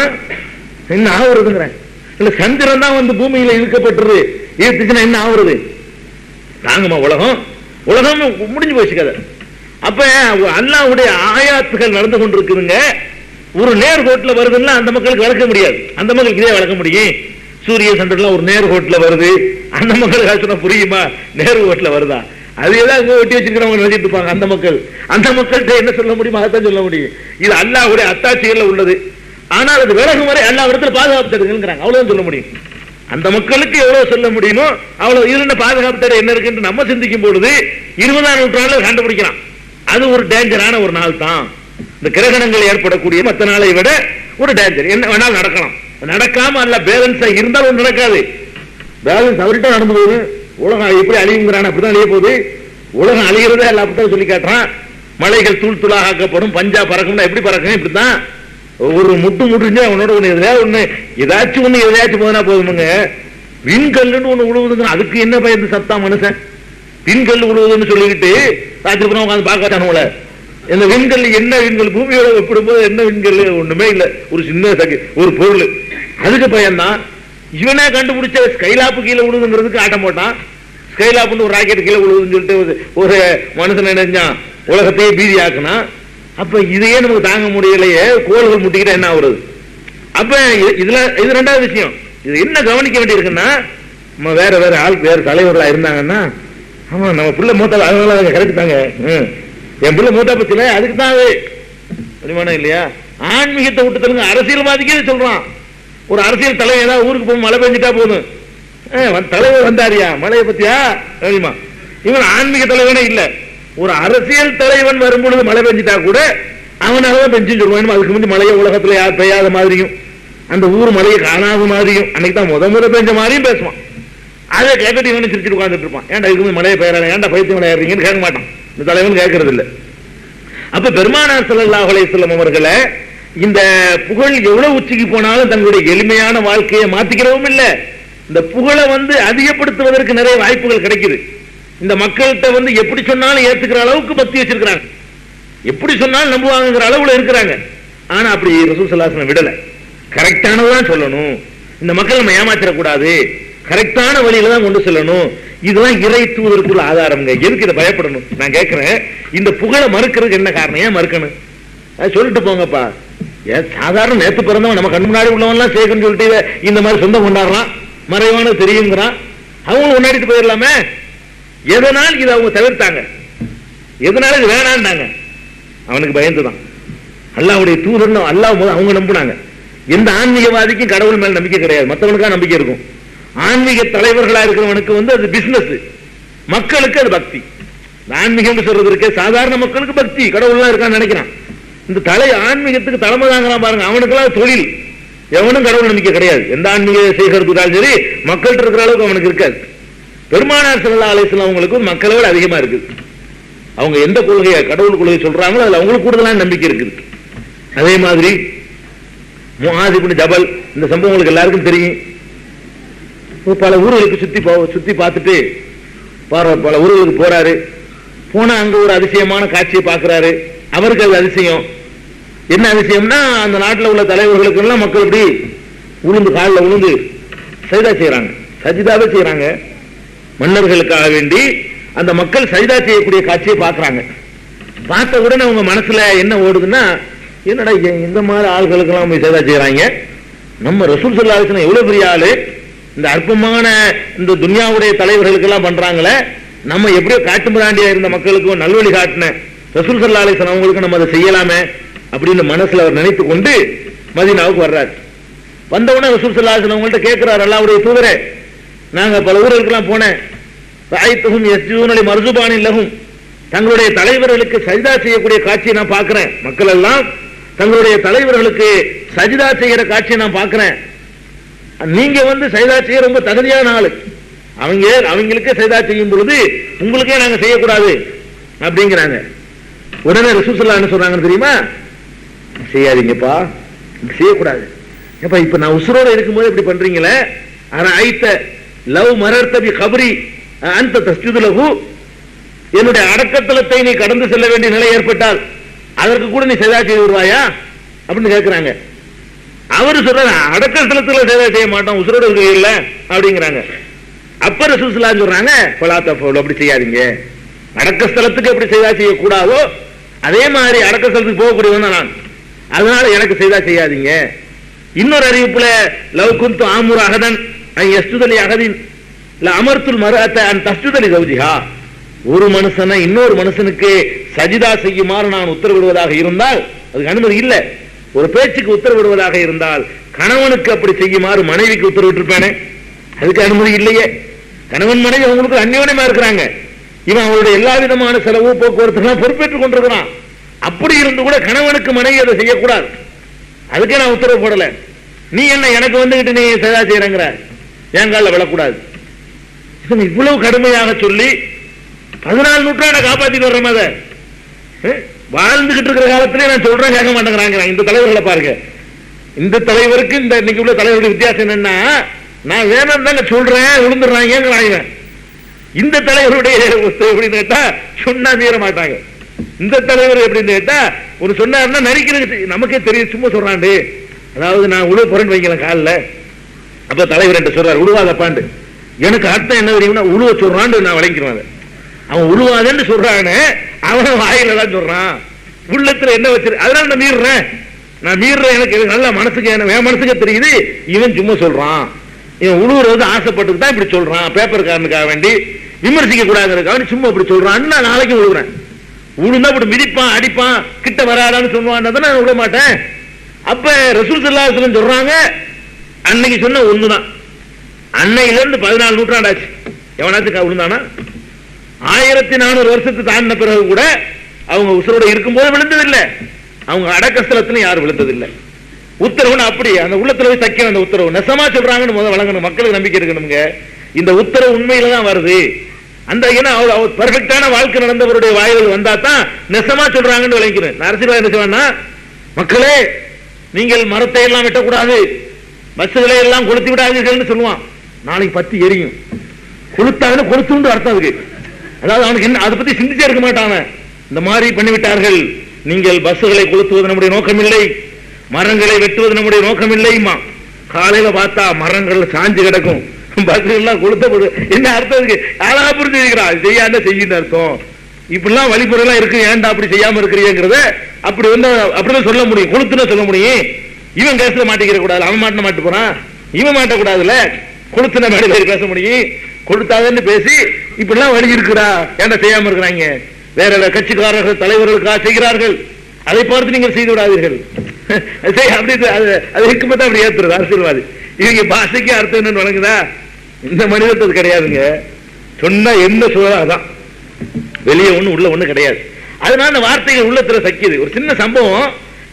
என்ன ஆகுறதுங்கிறேன். இல்ல சந்திரன் தான் பூமியில இழுக்கப்பட்டுருது, இழுத்துச்சுன்னா என்ன ஆகுறது? தாங்கம்மா உலகம் உலகம் முடிஞ்சு போச்சு கதை. அப்ப அல்லாஹ்வுடைய ஆயாத்துகள் நடந்து கொண்டிருக்குதுங்க. ஒரு நேர்கோட்டில் வருதுன்னா அந்த மக்களுக்கு வளர்க்க முடியாது. அந்த மக்களுக்கு இதே வளர்க்க முடியும். சூரிய சந்திரன் ஒரு நேர்கோட்டில் வருது, அந்த மக்களுக்கு சொன்னா புரியுமா? நேர்கோட்டில் வருதா? அது ஏதாவது ஒட்டி வச்சிருக்கிறவங்க நினைச்சிட்டு இருப்பாங்க. அந்த மக்கள்கிட்ட என்ன சொல்ல முடியுமா? அதான் சொல்ல முடியும். இது அல்லாஹ்வுடைய அத்தாட்சிகள்ல உள்ளது. ஆனால் அது விலகும் வரை எல்லா இடத்துல பாதுகாப்பு தருங்கிறாங்க, அவ்வளவுதான் சொல்ல முடியும். அந்த மக்களுக்கு எவ்வளவு சொல்ல முடியுமோ அவ்வளவு. இதுல பாதுகாப்பு தர என்ன இருக்கு நம்ம சிந்திக்கும் பொழுது 20ஆம் நூற்றாண்டுல கண்டுபிடிக்கலாம். அது ஒரு டேஞ்சரான ஒரு நாள் தான். இந்த கிரகணங்கள் ஏற்படக்கூடிய மற்ற நாளை விட ஒரு டேஞ்சர். என்ன வேணாலும் நடக்கலாம், நடக்காம அல்ல பேலன்ஸா இருந்தாலும் நடக்காது. பேலன்ஸ் அவர்கிட்ட நடந்து போகுது. உலகம் எப்படி அழியுங்கிறான், அப்படிதான் அழிய போகுது. உலகம் அழிகிறதே எல்லா புத்தகம் சொல்லி காட்டுறான். மலைகள் தூள் தூளாக ஆக்கப்படும், பஞ்சா பறக்கும்னா எப்படி பறக்கும்? இப்படித்தான் ஒரு முட்டு முட்டுஞ்சு அவனோட ஒண்ணு ஏதாச்சும் ஒண்ணு எதையாச்சும் போதுனா போதுமுங்க. விண்கல்லுன்னு ஒண்ணு உழுவுதுங்க, அதுக்கு என்ன பயந்து சத்தா மனுஷன்? விண்கல் உழுவுதுன்னு சொல்லிக்கிட்டு ராத்திரி உட்காந்து பார்க்காட்டானுல. இந்த விண்கல் என்ன விண்கல்? பூமியோட ஒப்பிடும்போது என்ன விண்கல்? ஒண்ணுமே இல்லை, ஒரு சின்ன ஒரு பொருள். அதுக்கு பயன்தான் இவனே கண்டுபிடிச்ச ஸ்கைலாப்பு கீழே விழுதுங்கிறதுக்கு ஆட்டம் போட்டான். ஸ்கைலாப்னு ஒரு ராக்கெட் கீழே விழுதுன்னு சொல்லிட்டு ஒரு மனுஷன் நினைச்சான், உலகத்தையே பீதி ஆக்குனா, அப்ப இதையே நமக்கு தாங்க முடியலையே, கோள்கள் முட்டிக்கிட்டா என்ன ஆகுறது? அப்ப இது ரெண்டாவது விஷயம். இது என்ன கவனிக்க வேண்டியிருக்குன்னா, நம்ம வேற வேற ஆள் வேற தலைவர்களா இருந்தாங்கன்னா, ஆமா நம்ம பிள்ளை மூத்தா அதனால கரெக்ட் தாங்க, என் பிள்ளை மூத்தா பத்தில அதுக்கு தான் அது புரியுமானம் இல்லையா? ஆன்மீகத்தை விட்டு தருங்க, அரசியல்வாதிக்கே சொல்றான். ஒரு அரசியல் தலைவர் ஏதாவது ஊருக்கு போய் மழை பெஞ்சிட்டா போதும், தலைவர் வந்தாரியா மழையை பத்தியா தெரியுமா? இவன் ஆன்மீக தலைவனே இல்ல, ஒரு அரசியல் தலைவன் வரும்பொழுது மழை பெஞ்சிட்டா கூட அவனாலதான் பெஞ்சுன்னு சொல்லுவான். அதுக்கு முந்தைய மழையை உலகத்துல யார் பெய்யாத மாதிரியும், அந்த ஊர் மழையை காணாத மாதிரியும், அன்னைக்கு தான் முத பெஞ்ச மாதிரியும் பேசுவான். அதை கேட்டுட்டு இவனு சிரிச்சுட்டு உட்காந்துட்டு இருப்பான். ஏன்டா இதுக்கு மழையை பெய்யறாங்க, ஏன்டா பைத்தியம் விளையாடுறீங்கன்னு கேட்க மாட்டான். இந்த தலைவன் கேட்கறது இல்லை. அப்ப பெருமானார் ஸல்லல்லாஹு அலைஹி வஸல்லம் அவர்களை இந்த புகழ் எவ்வளவு உச்சிக்கு போனாலும் தங்களுடைய எளிமையான வாழ்க்கையை மாத்திக்கிறவும் இல்லை. இந்த புகழை அதிகப்படுத்துவதற்கு நிறைய வாய்ப்புகள் கிடைக்குது. இந்த மக்கள்கிட்ட எப்படி சொன்னாலும் ஏத்துக்கிற அளவுக்கு பக்தி வச்சிருக்கிறாங்க, எப்படி சொன்னாலும் நம்புவாங்கிற அளவுல இருக்கிறாங்க. ஆனா அப்படி ரசூல் ஸல்லல்லாஹு அலைஹி வஸல்லம் விடல. கரெக்டானதான் சொல்லணும், இந்த மக்கள் நம்ம ஏமாத்திடக்கூடாது, கரெக்டான வழியில தான் கொண்டு செல்லணும். இதுதான் இறை தூதருக்குள்ள ஆதாரம்ங்க. எதுக்கு இதை பயப்படணும்? நான் கேட்கிறேன், இந்த புகழை மறுக்கிறதுக்கு என்ன காரணம்? ஏன் மறுக்கணும்? சொல்லிட்டு போங்கப்பா. ஏன் சாதாரண நேத்து பிறந்தவன் நம்ம கண் முன்னாடி உள்ளவன்லாம் சேர்க்கணும்னு சொல்லிட்டு இந்த மாதிரி சொந்தம் கொண்டாடுறான், மறைவான தெரியுங்கிறான், அவங்களும் கொண்டாடிட்டு போயிடலாமே. எதனால் இதை அவங்க தவிர்த்தாங்க? எதனால இது வேணாண்டாங்க? அவனுக்கு பயந்துதான். அல்லாஹ்வுடைய தூதர்னு அல்லாஹ் அவங்க நம்பினாங்க. எந்த ஆன்மீகவாதிக்கும் கடவுள் மேல நம்பிக்கை கிடையாது, மற்றவனுக்கா நம்பிக்கை இருக்கும். ஆன்மீக தலைவர்களா இருக்கிறவனுக்கு அது பிசினஸ், மக்களுக்கு அது பக்தி. ஆன்மீகம் சொல்றது இருக்கு, சாதாரண மக்களுக்கு பக்தி, கடவுள்லாம் இருக்கான்னு நினைக்கிறான். இந்த ஆன்மீகத்துக்கு தலைமை தாங்கிறான் பாருங்க, அவனுக்கெல்லாம் தொழில். எவனும் கடவுள் நம்பிக்கை கிடையாது. எந்த ஆன்மீக செய்கிறதுக்காலும் சரி, மக்கள்கிட்ட இருக்கிற அளவுக்கு அவனுக்கு இருக்காது. பெருமானார் ஸல்லல்லாஹு அலைஹி வஸல்லம் அவங்களுக்கு மக்களை விட அதிகமா இருக்குது. அவங்க எந்த கொள்கையை கடவுள் கொள்கை சொல்றாங்களோ அதுல அவங்களுக்கு கூடுதலான நம்பிக்கை இருக்குது. அதே மாதிரி முஆத் இப்னு ஜபல், இந்த சம்பவம் உங்களுக்கு எல்லாருக்கும் தெரியும். பல ஊர்களுக்கு சுத்தி பார்த்துட்டு பல ஊர்களுக்கு போறாரு. போனா அங்க ஒரு அதிசயமான காட்சியை பார்க்கிறாரு. அவருக்கு அது அதிசயம். என்ன அதிசயம்னா, அந்த நாட்டில் உள்ள தலைவர்களுக்கு எல்லாம் மக்கள் இப்படி உளுந்து காலில் உளுந்து சஜிதா செய்யறாங்க, சஜிதாவே செய்யறாங்க. மன்னர்களுக்காக வேண்டி அந்த மக்கள் சஜிதா செய்யக்கூடிய காட்சியை பார்க்கறாங்க. பார்த்த உடனே அவங்க மனசுல என்ன ஓடுதுன்னா, என்னடா இந்த மாதிரி ஆள்களுக்கு எல்லாம் போய் சஜிதா செய்யறாங்க, நம்ம ரசூல் ஸல்லல்லாஹு அலைஹி வஸல்லம் எவ்வளவு பெரிய ஆளு, இந்த அற்பமான இந்த துன்யாவுடைய தலைவர்களுக்கு எல்லாம் பண்றாங்களே, நம்ம எப்படியோ காட்டு மிராண்டியா இருந்த மக்களுக்கு நல்வழி காட்டின ரசூல் ஸல்லல்லாஹு அலைஹி வஸல்லம் அவங்களுக்கு நம்ம அதை செய்யலாமே அப்படின்னு மனசுல அவர் நினைத்து கொண்டு மதீனாவுக்கு வர்றாரு. வந்தவுடனே ரசூல் ஸல்லல்லாஹு அலைஹி வஸல்லம் அவங்கள்ட்ட கேட்கிறார், அல்லாஹ்வுடைய தூதரே, நாங்க பல ஊர்களுக்கெல்லாம் போனேன், ராய்த்துஹும் யஸ்ஜூன லிமர்ஜுபானி லஹும், தங்களுடைய தலைவர்களுக்கு சஜிதா செய்யக்கூடிய காட்சியை நான் பார்க்கிறேன். மக்கள் எல்லாம் தங்களுடைய தலைவர்களுக்கு சஜிதா செய்கிற காட்சியை நான் பார்க்கிறேன். நீங்க சஜிதா செய்ய ரொம்ப தகுதியான ஆளு, அவங்களுக்கு சஜிதா செய்யும் பொழுது உங்களுக்கே நாங்க செய்யக்கூடாது அப்படிங்கிறாங்க. உடனே ரசூல் ஸல்லல்லாஹு அலைஹி வஸல்லம் என்ன சொல்றாங்கன்னு தெரியுமா? செய்யாதீங்கப்பா, செய்யக்கூடாது. ஏப்பா இப்ப நான் உசுரோட இருக்கும்போது இப்படி பண்றீங்களே, அரைத்த லவ் மரர்த பி கப்ரி அந்த தஸ்ஜுது லஹு, என்னுடைய அடக்கத்தலத்தை நீ கடந்து செல்ல வேண்டிய நிலை ஏற்பட்டால் அதற்கு கூட நீ சஜிதா செய்து விடுவாயா அப்படின்னு கேட்கிறாங்க. அவரு சொல்றாரு, அடக்கத்தலத்துல சஜிதா செய்ய மாட்டோம், உசுரோட இருக்க அப்படிங்கிறாங்க. அப்ப ரசூல் ஸல்லல்லாஹு அலைஹி வஸல்லம் சொல்றாங்க, ஃபலா தஃபலு, அப்படி செய்யாதீங்க. அடக்கஸ்தலத்துக்கு எப்படி சஜிதா செய்யக்கூடாதோ அதே மாதிரி அடக்கஸ்தலத்துக்கு போகக்கூடியவன் தான் நான், அதனால எனக்கு சஜிதா செய்யாதீங்க. இன்னொரு அறிவிப்புல லவ் குன்து ஆமுர் அஹதன் அன் யஸ்ஜுத லி அஹதின் லஅமர்துல் மர்அத அன் தஸ்ஜுத லி ஜௌஜிஹா, ஒரு மனுஷனை இன்னொரு மனுஷனுக்கு சஜிதா செய்யுமாறு நான் உத்தரவிடுவதாக இருந்தால் அதுக்கு அனுமதி இல்லை. ஒரு பேச்சுக்கு உத்தரவிடுவதாக இருந்தால் கணவனுக்கு அப்படி செய்யுமாறு மனைவிக்கு உத்தரவிட்டிருப்பானே, அதுக்கு அனுமதி இல்லையே. கணவன் மனைவி அவங்களுக்கு அந்யோன்யமா இருக்கிறாங்க. இவன் அவருடைய எல்லா விதமான செலவு போக்குவரத்து பொறுப்பேற்றுக் கொண்டிருக்கிறான். அப்படி இருந்து கூட கணவனுக்கு மனைவி அதை செய்யக்கூடாது, அதுக்கே நான் உத்தரவு போடல. நீ என்ன எனக்கு வந்துகிட்டு நீ சஜிதா செய்யறங்கிற, என் காலில் விழக்கூடாது. இவ்வளவு கடுமையாக சொல்லி 14 நூற்றாண்டை காப்பாத்திட்டு வர்ற மாதிரி வாழ்ந்துகிட்டு இருக்கிற காலத்திலே நான் சொல்றேன் கேட்க மாட்டேங்கிறாங்க. இந்த தலைவர்களை பாருங்க, இந்த தலைவருக்கு இந்த இன்னைக்கு உள்ள தலைவருடைய வித்தியாசம் என்னன்னா, நான் வேணும் தாங்க சொல்றேன் விழுந்துடுறாங்க. இந்த தலைவருடைய எப்படின்னு கேட்டா சொன்னா மீற மாட்டாங்க. இந்த தலைவர் எப்படின்னு கேட்டா ஒரு சொன்னாருன்னா நடிக்கிறது நமக்கே தெரியும், சும்மா சொல்றாண்டு. அதாவது நான் உழுவ போறேன்னு வைக்கலாம் காலில், அப்ப தலைவர் என்று சொல்றாரு உழுவாதப்பாண்டு. எனக்கு அர்த்தம் என்ன தெரியும்னா உழுவ சொல்றான்னு நான் வளைக்கிறேன். அவன் உழுவாதன்னு சொல்றான்னு அவன் வாயில தான் சொல்றான், உள்ளத்துல என்ன வச்சிரு, அதனால நான் மீறுறேன், எனக்கு நல்ல மனசுக்கு என் மனசுக்கு தெரியுது, இவன் சும்மா சொல்றான், இவன் உழுவுறது ஆசைப்பட்டு தான் இப்படி சொல்றான், பேப்பர்காரனுக்காக வேண்டி விமர்சிக்க கூடாதுக்காக சும்மா இப்படி சொல்றான்னு நான் நாளைக்கு விழுகிறேன். உழுந்தா இப்படி மிதிப்பான் அடிப்பான் கிட்ட வராதான்னு சொல்லுவான், நான் விட மாட்டேன். அப்ப ரசூல் ஸல்லல்லாஹு அலைஹி வஸல்லம் சொல்றாங்க, அன்னைக்கு சொன்ன ஒண்ணுதான், அன்னையில இருந்து 14 நூற்றாண்டாச்சு, எவனாச்சும் விழுந்தானா? 1400 வருஷத்துக்கு தாண்டின பிறகு கூட அவங்க உசுரோட இருக்கும்போது விழுந்ததில்லை, அவங்க அடக்கஸ்தலத்துல யாரும் விழுந்ததில்லை. உத்தரவுன்னு அப்படி அந்த உள்ளத்துல போய் தைக்க, அந்த உத்தரவு நெசமா சொல்றாங்கன்னு முதல் வழங்கணும், மக்களுக்கு நம்பிக்கை இருக்கணுங்க. இந்த உத்தரவு உண்மையில தான் வருது, அந்த ஏன்னா அவர் பெர்ஃபெக்டான வாழ்க்கை நடந்தவருடைய வாய்கள் வந்தா தான் நெசமா சொல்றாங்கன்னு விளங்கிக்கிறேன். அரசியல் என்ன செய்வான்னா, மக்களே நீங்கள் மரத்தை எல்லாம் வெட்டக்கூடாது, பஸ்ஸுகளை எல்லாம் கொளுத்தி விடாதீர்கள் சொல்லுவான். நாளைக்கு பத்தி எரியும், கொளுத்தாங்கன்னு கொளுத்து அர்த்தம் அதுக்கு. அதாவது அவனுக்கு என்ன அதை பத்தி சிந்திச்சே இருக்க மாட்டாங்க. இந்த மாதிரி பண்ணிவிட்டார்கள், நீங்கள் பஸ்ஸுகளை கொளுத்துவது நம்முடைய நோக்கம் இல்லை, மரங்களை வெட்டுவது நம்முடைய நோக்கம் இல்லைமா. காலையில பார்த்தா மரங்கள் சாஞ்சு கிடக்கும், பஸ்ஸுகள்லாம் கொளுத்தப்படு, என்ன அர்த்தம் இருக்கு? அழகா புரிஞ்சுக்கிறான், செய்யாத செய்யுன்னு அர்த்தம். இப்படிலாம் வழிமுறை எல்லாம் இருக்கு, ஏன்டா அப்படி செய்யாம இருக்கிறீங்கிறத அப்படி வந்து அப்படிதான் சொல்ல முடியும், கொளுத்துன்னு சொல்ல முடியும். இவன் கேஸ்ல மாட்டிக்கிற கூடாது, அவன் மாட்ட மாட்டு போறான், இவன் மாட்டக்கூடாதுல, கொளுத்துன மேடையில பேச முடியும், கொடுத்தாதன்னு பேசி இப்படிலாம் வழி இருக்குடா, ஏன்டா செய்யாம இருக்கிறாங்க. வேற கட்சிக்காரர்கள் தலைவர்களுக்காக செய்கிறார்கள், அதை பார்த்து நீங்கள் செய்து விடாதீர்கள். அப்படி அது ஹிக்மத்தை அப்படி ஏத்துறது அரசியல்வாதி. இவங்க பாஷைக்கு அர்த்தம் என்னன்னு வழங்குதா? இந்த மனிதத்துக்கு கிடையாதுங்க, சொன்னா என்ன சொல்றாதான், வெளியே ஒண்ணு உள்ள ஒண்ணு கிடையாது. அதனால அந்த வார்த்தைகள் உள்ளத்துல சக்கியது. ஒரு சின்ன சம்பவம்,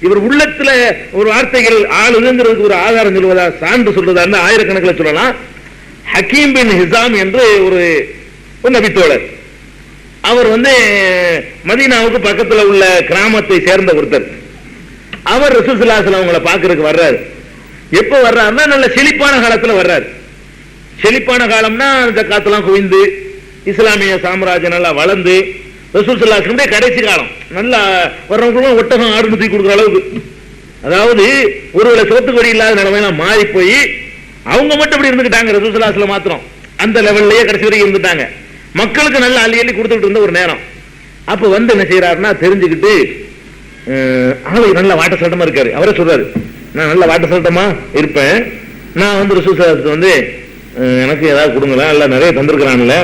இவர் உள்ளத்துல ஒரு வார்த்தைகள் ஆளுங்கிறதுக்கு ஒரு ஆதாரம் சொல்வதா, சான்று சொல்றதா, ஆயிரக்கணக்கில் சொல்லலாம். ஹக்கீம் பின் ஹிசாம் என்று ஒரு நபித்தோழர், அவர் வந்து மதீனாவுக்கு பக்கத்துல உள்ள கிராமத்தை சேர்ந்த ஒருத்தர். அவர் ரசூல் ஸல்லல்லாஹு அலைஹி வஸல்லம் அவங்களை பார்க்கறதுக்கு வர்றாரு. எப்ப வர்றாருன்னா நல்ல செழிப்பான காலத்துல வர்றாரு. செழிப்பான காலம்னா ஜக்காத்தெல்லாம் குவிந்து இஸ்லாமிய சாம்ராஜ்யம் நல்லா வளர்ந்து ரசூல் ஸல்லல்லாஹு அலைஹி வஸல்லம் கடைசி காலம், நல்லா வர்றவங்களும் ஒட்டகம் ஆடு தூக்கி கொடுக்குற அளவுக்கு, அதாவது ஒருவேளை சோத்துக்கு வழி இல்லாத நிலைமையெல்லாம் மாறி போய் அவங்க மட்டும் இப்படி இருந்துக்கிட்டாங்க, ரசூல் ஸல்லல்லாஹு அலைஹி வஸல்லம் மாத்திரம் அந்த லெவல்லயே கடைசி வரைக்கும் இருந்துட்டாங்க. மக்களுக்கு நல்ல அள்ளி அள்ளி கொடுத்துட்டு இருந்த ஒரு நேரம். அப்ப வந்து என்ன செய்யறாருன்னா, தெரிஞ்சுக்கிட்டு ஆளு நல்ல வாட்ட சட்டமா இருக்காரு. அவரே சொல்றாரு, நான் நல்ல வாட்ட சட்டமா இருப்பேன், நான் வந்து ரசூல் ஸல்லல்லாஹு அலைஹி வஸல்லம் வந்து எனக்கு ஏதாவது கொடுங்களேன், எல்லாம் நிறைய தந்திருக்கிறான்ல,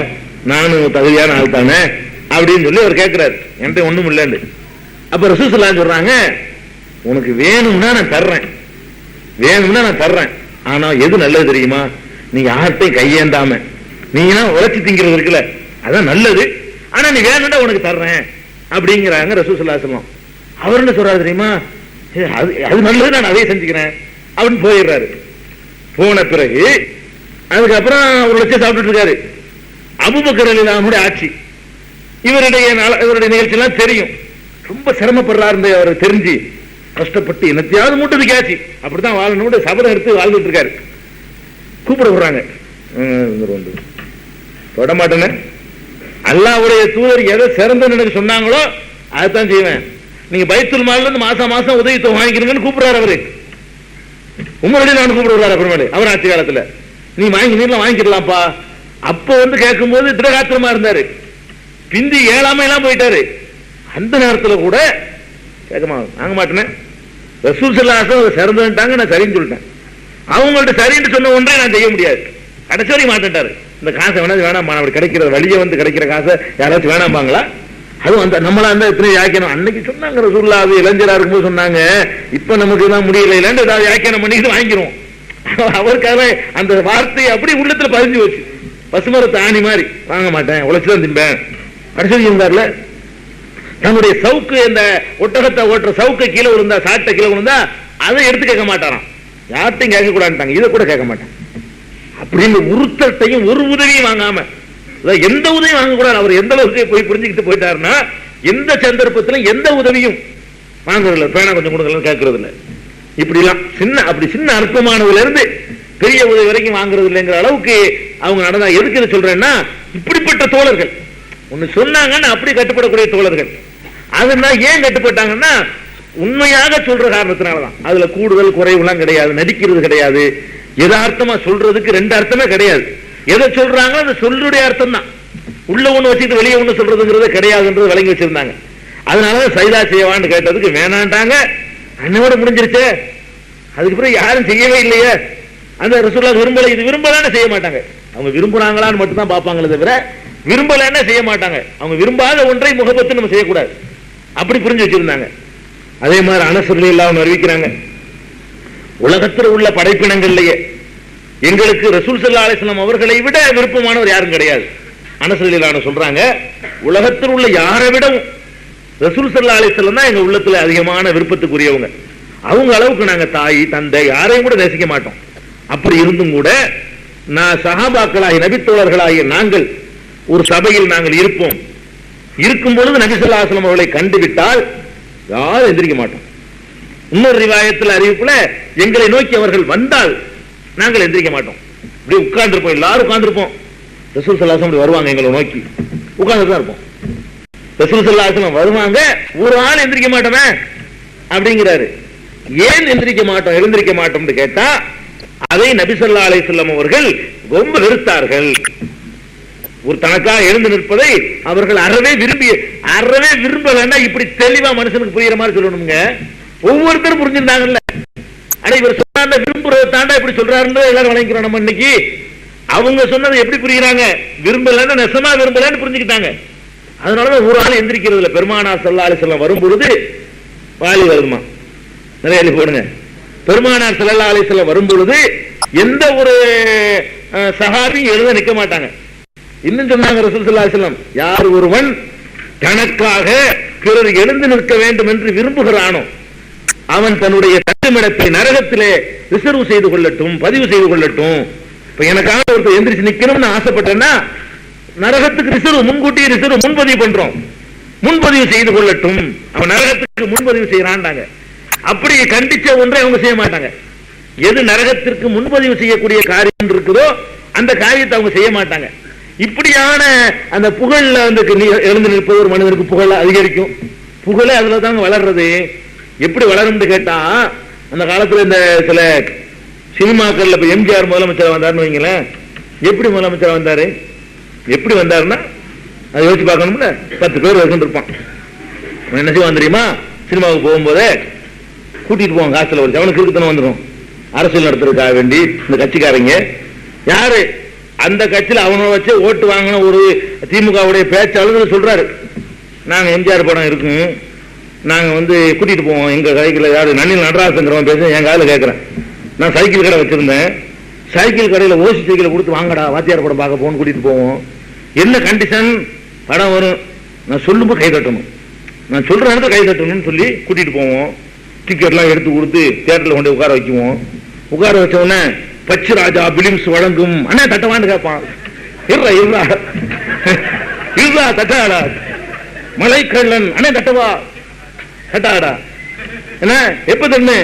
நானும் தகுதியான ஆள் தானே அப்படின்னு சொல்லி அவர் கேட்கிறாரு. என்கிட்ட ஒண்ணும் இல்லைன்னு. அப்ப ரசூல் ஸல்லல்லாஹு அலைஹி வஸல்லம் சொல்றாங்க, உனக்கு வேணும்னா நான் தர்றேன், வேணும்னா நான் தர்றேன், ஆனா எது நல்லது தெரியுமா, நீ யார்கிட்டையும் கையேந்தாம நீங்க உழைச்சி திங்கிறது இருக்குல்ல, அதான் நல்லது, ஆனா நீ வேணும்னா உனக்கு தர்றேன் அப்படிங்கிறாங்க ரசூல் ஸல்லல்லாஹு அலைஹி வஸல்லம். அவர் என்ன சொல்றாரு தெரியுமா, அது நல்லது, நான் அதையே செஞ்சுக்கிறேன் அப்படின்னு போயிடுறாரு. போன பிறகு அதுக்கப்புறம் ஒரு லட்சம் சாப்பிட்டு இருக்காரு. அபூபக்கர் ரலியல்லாஹு ஆட்சி, இவருடைய நிகழ்ச்சி எல்லாம் தெரியும், ரொம்ப சிரமப்படுறாரு அவர் தெரிஞ்சு, கஷ்டப்பட்டு என்னத்தையாவது மூட்டதுக்கு ஆச்சு, அப்படித்தான் வாழணும் சபதம் எடுத்து வாழ்ந்துட்டு இருக்காரு. கூப்பிட விடுறாங்க, தொட மாட்டேன்னு, அல்லாஹ்வுடைய தூதர் எதை சிறந்த எனக்கு சொன்னாங்களோ அதைத்தான் செய்வேன், நீங்க பைத்துல் மால்ல இருந்து மாசம் மாசம் உதவித்தொகை வாங்கிக்கிறீங்கன்னு கூப்பிடுறாரு அவரு. உமரடி நான் கூப்பிட விடுறாரு. அப்புறமேலு அவர் ஆட்சி காலத்துல நீ வாங்கிக்கலாம்ப்பா. அப்ப வந்து கேட்கும் போது திடகாத்திரமா இருந்தாரு, பிந்தி ஏழாம எல்லாம் போயிட்டாரு. அந்த நேரத்துல கூட கேட்கமா வாங்க மாட்டேன், ரசூல் ஸல்லல்லாஹு அலைஹி வஸல்லம் சிறந்துட்டாங்க, நான் சரின்னு சொல்லிட்டேன், அவங்கள்ட்ட சரின்னு சொன்ன ஒன்றே நான் செய்ய முடியாது, கடைசி வரைக்கும் மாட்டேன்ட்டாரு. இந்த காசை வேணாம், அப்படி கிடைக்கிற வழியை வந்து கிடைக்கிற காசை யாராச்சும் வேணாம்பாங்களா? அதுவும் அந்த நம்மளா இருந்தா எத்தனை வியாக்கியானம் அன்னைக்கு சொன்னாங்க ரசூலுல்லாஹ், அது இளைஞரா இருக்கும்போது சொன்னாங்க, இப்ப நமக்கு எல்லாம் முடியல இல்லைன்னு ஏதாவது வியாக்கியானம் பண்ணிட்டு வாங்கிடுவோம். அவருக்காக அந்த வார்த்தை அப்படி உள்ளத்துல பதிஞ்சு வச்சு, பசுமரத்தை ஆணி மாதிரி வாங்க மாட்டேன், உழைச்சுதான் திம்பேன். கடைசி இருந்தார்ல, நம்முடைய சவுக்கு, இந்த ஒட்டகத்தை ஓட்டுற சவுக்க கீழே விழுந்தா, சாட்டை கீழே விழுந்தா அதை எடுத்து கேட்க மாட்டாராம், யார்ட்டையும் கேட்க கூடாதுட்டாங்க, இதை கூட கேட்க மாட்டான் அப்படின்னு ஒருத்தட்டையும் ஒரு உதவியும் வாங்காம, எந்த உதவியும் வாங்க கூடாது. அவர் எந்த அளவுக்கு போய் புரிஞ்சுக்கிட்டு போயிட்டாருன்னா, எந்த சந்தர்ப்பத்திலும் எந்த உதவியும் வாங்குறதில்ல, பேனா கொஞ்சம் கொடுக்கலன்னு கேட்கறது இல்லை. இப்படிலாம் சின்ன அற்பமானதுல இருந்து பெரிய உதவி வரைக்கும் வாங்குறது இல்லைங்கிற அளவுக்கு அவங்க நடந்தா. எதுக்கு இதை சொல்றேன்னா, இப்படிப்பட்ட தோழர்கள் ஒண்ணு சொன்னாங்கன்னா அப்படி கட்டுப்படக்கூடிய தோழர்கள். அதனால ஏன் கட்டுப்பட்டாங்கன்னா, உண்மையாக சொல்ற காரணத்தினாலதான். அதுல கூடுதல் குறைவுலாம் கிடையாது, நடிக்கிறது கிடையாது, யதார்த்தமா சொல்றதுக்கு ரெண்டு அர்த்தமே கிடையாது. எதை சொல்றாங்களோ அந்த சொல்லுடைய அர்த்தம் தான். உள்ள ஒண்ணு வச்சுட்டு வெளியே ஒண்ணு சொல்றதுங்கிறது கிடையாதுன்றது விளங்கி வச்சிருந்தாங்க. அதனால சைதா செய்வான்னு கேட்டதுக்கு வேணாண்டாங்க. அன்னோட முடிஞ்சிருச்சு. அதுக்கு பிறகு யாரும் செய்யவே இல்லையே. அந்த ரசூலுல்லாஹ் விரும்பல, இது விரும்பலன்னு செய்ய மாட்டாங்க. அவங்க விரும்புறாங்களான்னு மட்டும் தான் பார்ப்பாங்களே தவிர விரும்பலன்னு செய்ய மாட்டாங்க. அவங்க விரும்பாத ஒன்றை முகபத்து நம்ம செய்யக்கூடாது, அப்படி புரிஞ்சு வச்சிருந்தாங்க. அதே மாதிரி அனஸ் ரலியல்லாஹு அறிவிக்கிறாங்க, உலகத்தில் உள்ள படைப்பினங்கள்லயே எங்களுக்கு ரசூல் ஸல்லல்லாஹு அலைஹி வஸல்லம் அவர்களை விட விருப்பமானவர் யாரும் கிடையாது. அனஸ் ரலியல்லாஹு சொல்றாங்க, உலகத்தில் உள்ள யாரை விட ரசூல் ஸல்லல்லாஹு அலைஹி வஸல்லம் தான் எங்க உள்ளத்துல அதிகமான விருப்பத்துக்குரியவங்க. அவங்க அளவுக்கு நாங்க தாய் தந்தை யாரையும் கூட நேசிக்க மாட்டோம். அப்படி இருந்தும் கூட நான் சஹாபாக்களாகிய நபித்தோழர்களாகிய நாங்கள் ஒரு சபையில் நாங்கள் இருப்போம். இருக்கும் பொழுது நபி ஸல்லல்லாஹு அலைஹி வஸல்லம் அவர்களை கண்டுவிட்டால் யாரும் எந்திரிக்க மாட்டோம். இன்னொரு ரிவாயத்தில் அறிவிப்புல எங்களை நோக்கி அவர்கள் வந்தால் நாங்கள் எந்திரிக்க மாட்டோம். இப்படி உட்கார்ந்துருப்போம், எல்லாரும் உட்கார்ந்துருப்போம். ரசூல் ஸல்லல்லாஹு அலைஹி வஸல்லம் வருவாங்க, எங்களை நோக்கி உட்கார்ந்து தான் இருப்போம். ரசூல் ஸல்லல்லாஹு அலைஹி வஸல்லம் வருவாங்க, ஒரு ஆள் எந்திரிக்க மாட்டோமே அப்படிங்கிறாரு. ஏன் எந்திரிக்க மாட்டோம், எழுந்திருக்க மாட்டோம்னு கேட்டா அதை நபி ஸல்லல்லாஹு அலைஹி வஸல்லம் அவர்கள் ரொம்ப வெறுத்தார்கள். ஒரு தனக்காக எழுந்து நிற்பதை அவர்கள் அறவே விரும்பலன்னா இப்படி தெளிவா மனுஷனுக்கு புரியுற மாதிரி சொல்லணுங்க. ஒவ்வொருத்தரும் புரிஞ்சிருந்தாங்கல்ல. ஆனா இவர் சொன்ன விரும்புறதை தாண்டா இப்படி சொல்றாருன்னு எல்லாரும் வழங்கிக்கிறோம். நம்ம இன்னைக்கு அவங்க சொன்னதை எப்படி புரியுறாங்க, விரும்பலன்னு நெசமா விரும்பலன்னு புரிஞ்சுக்கிட்டாங்க. அதனாலதான் ஒரு ஆள் எந்திரிக்கிறது இல்ல. பெருமானார் ஸல்லல்லாஹு அலைஹி வஸல்லம் வரும் பொழுது வாலி வருமா, நிறைய எழுதி போடுங்க. பெருமானார் ஸல்லல்லாஹு அலைஹி வஸல்லம் வரும் பொழுது எந்த ஒரு சஹாபியும் எழுத நிக்க மாட்டாங்க. இன்னும் சொன்னாங்க ரசூல் ஸல்லல்லாஹு அலைஹி வஸல்லம், யார் ஒருவன் தனக்காக பிறர் எழுந்து நிற்க வேண்டும் என்று விரும்புகிறானோ அவன் தன்னுடைய தட்டுமிடத்தை நரகத்திலே ரிசர்வ் செய்து கொள்ளட்டும், பதிவு செய்து கொள்ளட்டும். இப்ப எனக்காக ஒருத்தர் எந்திரிச்சு நிக்கணும்னு ஆசைப்பட்டேன்னா நரகத்துக்கு ரிசர்வ், முன்கூட்டியே ரிசர்வ் முன்பதிவு பண்றோம், முன்பதிவு செய்து கொள்ளட்டும். அவன் நரகத்துக்கு முன்பதிவு செய்யறான்டாங்க. அப்படி கண்டிச்ச ஒன்றை அவங்க செய்ய மாட்டாங்க. எது நரகத்திற்கு முன்பதிவு செய்யக்கூடிய காரியம் இருக்குதோ அந்த காரியத்தை அவங்க செய்ய மாட்டாங்க. இப்படியான அந்த புகழ்ல வந்து எழுந்து நிற்பது ஒரு மனிதனுக்கு புகழ் அதிகரிக்கும். புகழே அதுல தாங்க வளர்றது. எப்படி வளரும்னு கேட்டா, அந்த காலத்துல இந்த சில சினிமாக்கள்ல இப்ப எம்ஜிஆர் முதலமைச்சர் வந்தாருன்னு வைங்களேன், எப்படி முதலமைச்சர் வந்தாரு, எப்படி வந்தாருன்னா அதை யோசிச்சு பார்க்கணும்ல. 10 பேர் வரைக்கும் இருப்பான். என்ன செய்வான் தெரியுமா, சினிமாவுக்கு போகும்போதே கூட்டிட்டு போவாங்க, காசுல வச்சு அவனுக்கு இருக்குத்தனம் வந்துடும். அரசியல் நடத்துறதுக்காக வேண்டி இந்த கட்சிக்காரங்க யாரு அந்த கட்சியில அவனை வச்சு ஓட்டு வாங்கின ஒரு திமுகவுடைய பேச்சாளர் சொல்றாரு, நாங்க எம்ஜிஆர் படம் இருக்கும், நாங்க வந்து கூட்டிட்டு போவோம். எங்க சைக்கிள் யாரு நன்னில் நடராஜங்கிறவன் பேச என் காலில் கேட்கிறேன். நான் சைக்கிள் கடை வச்சிருந்தேன், சைக்கிள் கடையில ஓசி சைக்கிளை கொடுத்து வாங்கடா வாத்தியார் படம் பார்க்க போகணும்னு கூட்டிட்டு போவோம். என்ன கண்டிஷன், படம் வரும், நான் சொல்லும்போது கை தட்டணும், நான் சொல்ற இடத்துல கை தட்டணும்னு சொல்லி கூட்டிட்டு போவோம். டிக்கெட்லாம் எடுத்து கொடுத்து தியேட்டர்ல கொண்டு உட்கார வைக்குவோம். உட்கார வச்ச உடனே பச்சு ராஜா பிலிம்ஸ் வழங்கும் அண்ணா தட்டவான்னு கேட்பான். இருடா தட்டாடா, மலைக்கள்ளன் அண்ணே தட்டவா, தட்டாடா என்ன எப்ப தண்ணு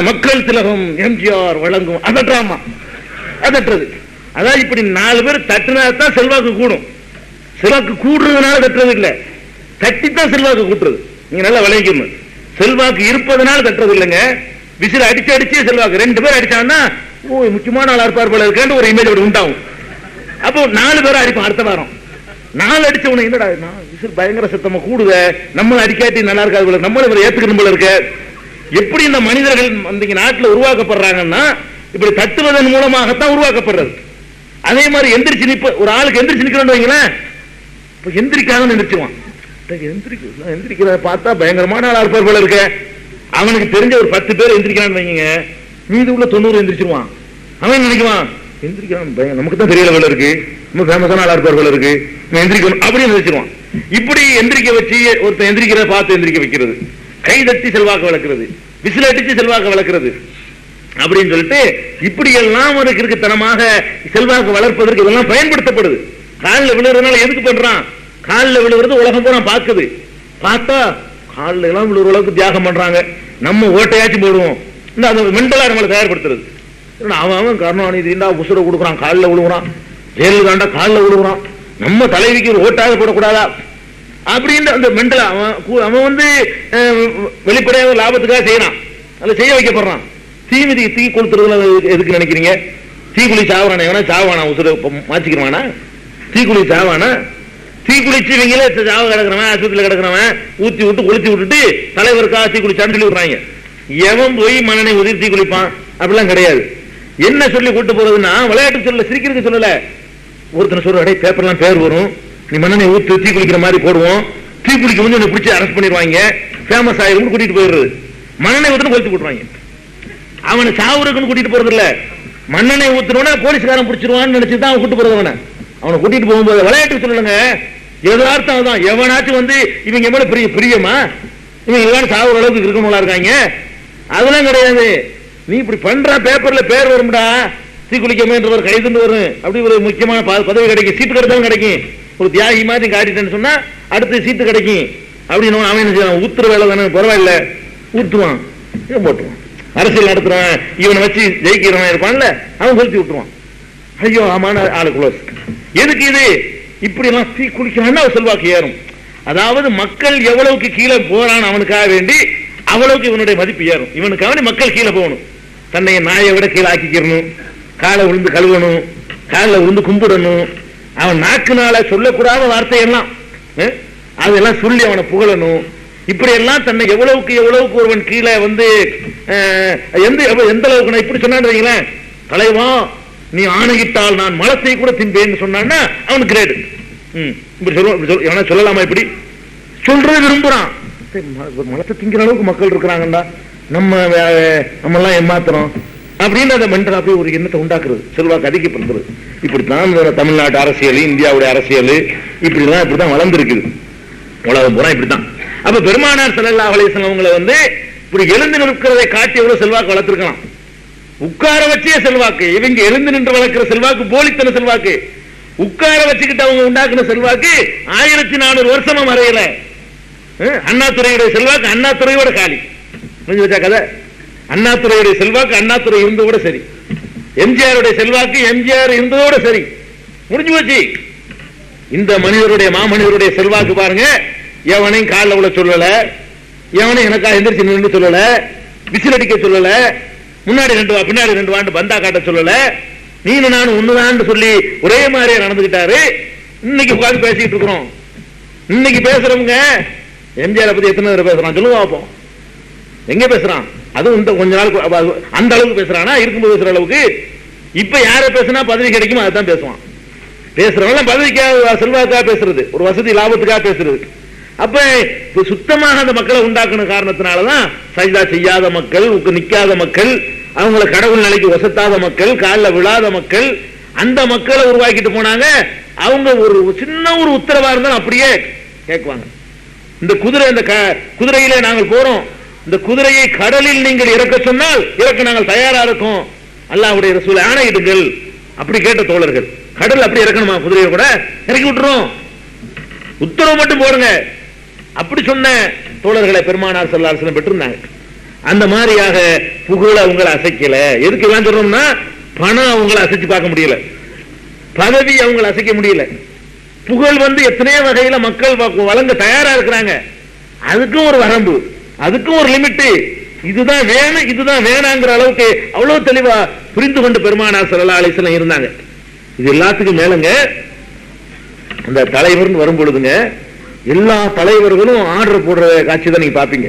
மக்கள் திலகம் எம்ஜிஆர் வழங்கும் அதட்டாமா, அதட்டுறது. அதாவது இப்படி 4 பேர் தட்டினாதான் செல்வாக்கு கூடும். செல்வாக்கு கூடுறதுனால தட்டுறது இல்ல, தட்டித்தான் செல்வாக்கு கூட்டுறது. நீங்க நல்லா விளைவிக்கணும். செல்வாக்கு இருப்பதனால தட்டுறது இல்லைங்க. விசில் அடிச்சு அடிச்சே செல்வாக்கு. 2 பேர் அடிச்சாங்கன்னா முக்கியமான ஆள் இருப்பார் போல இருக்கேன் ஒரு இமேஜ் அப்படி உண்டாகும். அப்போ 4 பேரும் அடிப்போம். அடுத்த வாரம் 4 அடிச்ச உடனே என்னடா விசில் பயங்கர சத்தமா கூடுத, நம்மளும் அடிக்காட்டி நல்லா இருக்காது போல, நம்மளும் இவரை ஏத்துக்கணும் போல இருக்க. எப்படி இந்த மனிதர்கள் இந்த நாட்டில் உருவாக்கப்படுறாங்கன்னா இப்படி தட்டுவதன் மூலமாகத்தான் உருவாக்கப்படுறது. அதே மாதிரி எந்திரிச்சு நிற்ப ஒரு ஆளுக்கு எந்திரிச்சு நிக்கிறோம் வைங்களேன், இப்ப எந்திரிக்காத எந்திரிச்சுவான். எந்திரிக்கிறத பார்த்தா பயங்கரமான ஆளா இருப்பார் போல இருக்க. அவனுக்கு தெரிஞ்ச ஒரு 10 பேர் எந்திரிக்கிறான்னு வைங்க, மீது உள்ள 90 எந்திரிச்சிருவான். அவன் நினைக்குவான் எந்திரிக்கிறான், நமக்கு தான் தெரியல போல இருக்கு, ரொம்ப ஃபேமஸான ஆளா இருப்பார் போல இருக்கு, எந்திரிக்கணும் அப்படின்னு எந்திரிச்சிருவான். இப்படி எந்திரிக்க வச்சு ஒருத்தன் எந்திரிக்கிறத பார்த்து எந்திரிக்க வைக்கிறது, கை தட்டி செல்வாக்கு வளர்க்கிறது, விசில் அடிச்சு செல்வாக்கு வளர்க்கிறது அப்படின்னு சொல்லிட்டு இப்படி எல்லாம் ஒரு கிறுக்குத்தனமாக செல்வாக்கு வளர்ப்பதற்கு இதெல்லாம் பயன்படுத்தப்படுது. காலில் விழுறதுனால எதுக்கு பண்றான், காலில் விழுகிறது உலகம் பூரா பார்க்குது, பார்த்தா காலில் எல்லாம் விழுற அளவுக்கு தியாகம் பண்றாங்க, நம்ம ஓட்டையாச்சும் போடுவோம். இந்த அந்த மென்டலா நம்மளை தயார்படுத்துறது. அவன் கருணாநிதி உசுரை கொடுக்குறான், காலில் விழுகுறான், ஜெயலலிதாண்டா காலில் விழுகுறான், நம்ம தலைவிக்கு ஒரு ஓட்டாக போடக்கூடாதா அப்படின்னு அந்த மென்டலா அவன் வந்து வெளிப்படையாக லாபத்துக்காக செய்யறான், அதில் செய்ய வைக்கப்படுறான். தீமிதி தீ கொளுத்துறதுல எதுக்கு நினைக்கிறீங்க, தீக்குழி சாவறான எவனா சாவானா உசுரை மாச்சிக்கிறானா, தீக்குளி சாவானா? தீக்குளிச்சு இவங்களே சாவ கிடக்கிறவன், ஆஸ்பத்திரியில் கிடக்கிறவன் ஊத்தி விட்டு கொளுத்தி விட்டுட்டு தலைவருக்காக தீக்குளிச்சான்னு சொல்லி விடுறாங்க. எவன் போய் மண்ணெண்ணெய் ஊதி தீக்குளிப்பான்? அப்படிலாம் கிடையாது. என்ன சொல்லி கூட்டு போறதுன்னா, விளையாட்டு சொல்லல, சிரிக்கிறதுக்கு சொல்லல. ஒருத்தனை சொல்ற, அடே பேப்பர்லாம் பேர் வரும், நீ மண்ணெண்ணெய் ஊத்து தீ குளிக்கிற மாதிரி போடுவோம், தீ குளிக்க வந்து உன்னை பிடிச்சி அரெஸ்ட் பண்ணிடுவாங்க, ஃபேமஸ் ஆயிரும் கூட்டிட்டு போயிடுறது. மண்ணெண்ணெய் ஊத்துன்னு கொளுத்தி போட்டுருவாங்க. அவனை சாவுறதுக்குன்னு கூட்டிட்டு போறது இல்ல, மண்ணெண்ணெய் ஊத்துறவன போலீஸ்காரன் பிடிச்சிருவான்னு நினைச்சுதான் அவன் கூட்டு போறது. அவனை கூட்டிட்டு போகும்போது விளையாட்டு சொல்லலுங்க, எதார்த்தம் தான். எவனாச்சும் வந்து இவங்க மேல பெரிய பிரியமா, இவங்க எல்லாம் சாவுற அளவுக்கு இருக்கணும்லாம் இருக்காங்க, அதெல்லாம் கிடையாது. நீ இப்படி பண்ற, பேப்பர்ல பேர் வரும்டா, தீக்குளிக்கமேன்றவர் கைதுன்னு வரும், அப்படி ஒரு முக்கியமான பதவி கிடைக்கும், சீட்டு கிடைத்தாலும் கிடைக்கும். ஒரு தியாகி மாதிரி காட்டிட்டேன்னு சொன்னா அடுத்து சீட்டு கிடைக்கும் அப்படின்னு அவன் என்ன செய்வான்? ஊத்துற வேலை தானே, பரவாயில்ல ஊத்துவான், போட்டுருவான். அரசியல் நடத்துறான், இவனை வச்சு ஜெயிக்கிறவன் இருப்பான்ல, அவன் கொளுத்தி விட்டுருவான். ஐயோ ஆமான ஆளு குளோஸ். எதுக்கு இது? இப்படி எல்லாம் தீ குளிக்கிறான்னு செல்வாக்கு ஏறும். அதாவது மக்கள் எவ்வளவுக்கு கீழே போறான் அவனுக்காக வேண்டி அவ்வளவுக்கு இவனுடைய மதிப்பு ஏறும். இவனுக்காக மக்கள் கீழே போகணும், தன்னை நாயை விட கீழே ஆக்கிக்கிறணும், காலை விழுந்து கழுவணும், காலில் விழுந்து கும்பிடணும், அவன் நாக்குனால சொல்லக்கூடாத வார்த்தையெல்லாம் அதெல்லாம் சொல்லி அவனை புகழணும். இப்படி எல்லாம் தன்னை எவ்வளவுக்கு ஒருவன் கீழே வந்து எந்த அளவுக்கு இப்படி சொன்னான்னு, தலைவா நீ ஆணையிட்டால் நான் மலத்தை கூட தின்பேன்னு சொன்னான்னா அவன் கிரேட். இப்படி சொல்லலாமா? இப்படி சொல்றது விரும்புறான். மலத்தை திங்கிற அளவுக்கு மக்கள் இருக்கிறாங்கடா, நம்ம எல்லாம் ஏமாத்துறோம் அப்படின்னு அந்த மென்டல் அப்படி ஒரு எண்ணத்தை உண்டாக்குறது, செல்வாக்கு அதிகப்படுத்துறது. இப்படித்தான் தமிழ்நாட்டு அரசியல், இந்தியாவுடைய அரசியல் இப்படிதான் வளர்ந்துருக்குது. உலகம் பூரா இப்படித்தான். அப்ப பெருமானார் ஸல்லல்லாஹு அலைஹி வஸல்லம் அவங்களை வந்து இப்படி எழுந்து நிற்கிறதை காட்டி எவ்வளவு செல்வாக்கு வளர்த்திருக்கலாம். உட்கார வச்சே செல்வாக்கு, இவங்க எழுந்து நின்று வளர்க்கிற செல்வாக்கு போலித்தன செல்வாக்கு. உட்கார வச்சுக்கிட்டு அவங்க உண்டாக்குன செல்வாக்கு 1400 வருஷமா மறையல. அண்ணாதுரையுடைய செல்வாக்கு அண்ணாதுரையோட காலி முடிஞ்சு வச்சா கதை. அண்ணாதுரையுடைய செல்வாக்கு அண்ணாதுரை இருந்ததோட சரி, எம்ஜிஆருடைய செல்வாக்கு எம்ஜிஆர் இருந்ததோட சரி, முடிஞ்சு போச்சு. இந்த மனிதருடைய மாமனிதருடைய செல்வாக்கு பாருங்க, எவனையும் காலில் உள்ள சொல்லல, எவனையும் எனக்கா எந்திரிச்சு நின்று சொல்லல, விசில் அடிக்க சொல்லல, முன்னாடி 2 வா பின்னாடி 2 வாண்டு பந்தா காட்ட சொல்லல, நீனு நானும் ஒண்ணுதான் சொல்லி ஒரே மாதிரியே நடந்துகிட்டாரு. இன்னைக்கு உட்கார்ந்து பேசிட்டு இருக்கிறோம். இன்னைக்கு பேசுறவங்க எம்ஜிஆர் பத்தி எத்தனை பேர் பேசுறான் சொல்லுவா பார்ப்போம். எங்க பேசுறான்? அதுவும் இந்த கொஞ்ச நாள் அந்த அளவுக்கு பேசுறானா? இருக்கும்போது பேசுற அளவுக்கு. இப்ப யார பேசினா பதவி கிடைக்குமோ அதுதான் பேசுவான். பேசுறவங்க பதவிக்காக செல்வாக்காக பேசுறது, ஒரு வசதி லாபத்துக்காக பேசுறது. அப்ப சுத்தமாக அந்த மக்களை உண்டாக்குன காரணத்தினாலதான் சஜ்தா செய்யாத மக்கள், நிக்காத மக்கள், அவங்கள கடவுள் நிலைக்கு வசத்தாத மக்கள், காலில் விழாத மக்கள், அந்த மக்களை உருவாக்கிட்டு போனாங்க. அவங்க ஒரு சின்ன ஒரு உத்தரவா இருந்தாலும் அப்படியே கேட்குவாங்க. இந்த குதிரை, இந்த குதிரையிலே நாங்கள் போறோம், இந்த குதிரையை கடலில் நீங்கள் இறக்க சொன்னால் இறக்க நாங்கள் தயாரா இருக்கோம், அல்லாஹ்வுடைய ரசூல் ஆணையிடுங்கள். அப்படி கேட்ட தோழர்கள், கடல் அப்படி இறக்கணுமா? குதிரையை கூட இறக்கி விட்டுறோம், உத்தரவு மட்டும் போடுங்க. அப்படி சொன்ன தோழர்களை பெருமானார் ஸல்லல்லாஹு அலைஹி வஸல்லம் பெற்றிருந்தாங்க. அந்த மாதிரியாக புகழ அவங்களை அசைக்கல. எதுக்கு எல்லாம் சொல்றோம்னா, பணம் அவங்களை அசைச்சு பார்க்க முடியல, பதவி அவங்களை அசைக்க முடியல. புகழ் வந்து எத்தனையோ வகையில மக்கள் வழங்க தயாரா இருக்கிறாங்க. அதுக்கும் ஒரு வரம்பு, அதுக்கும் ஒரு லிமிட். இதுதான் வேணும், இதுதான் வேணாங்கிற அளவுக்கு அவ்வளவு தெளிவா புரிந்து கொண்டு பெருமானார் ஸல்லல்லாஹு அலைஹி வஸல்லம் இருந்தாங்க. இது எல்லாத்துக்கும் மேலங்க, அந்த தலைவர்னு வரும் பொழுதுங்க, எல்லா தலைவர்களும் ஆர்டர் போடுற காட்சி தான் நீங்க பாப்பீங்க.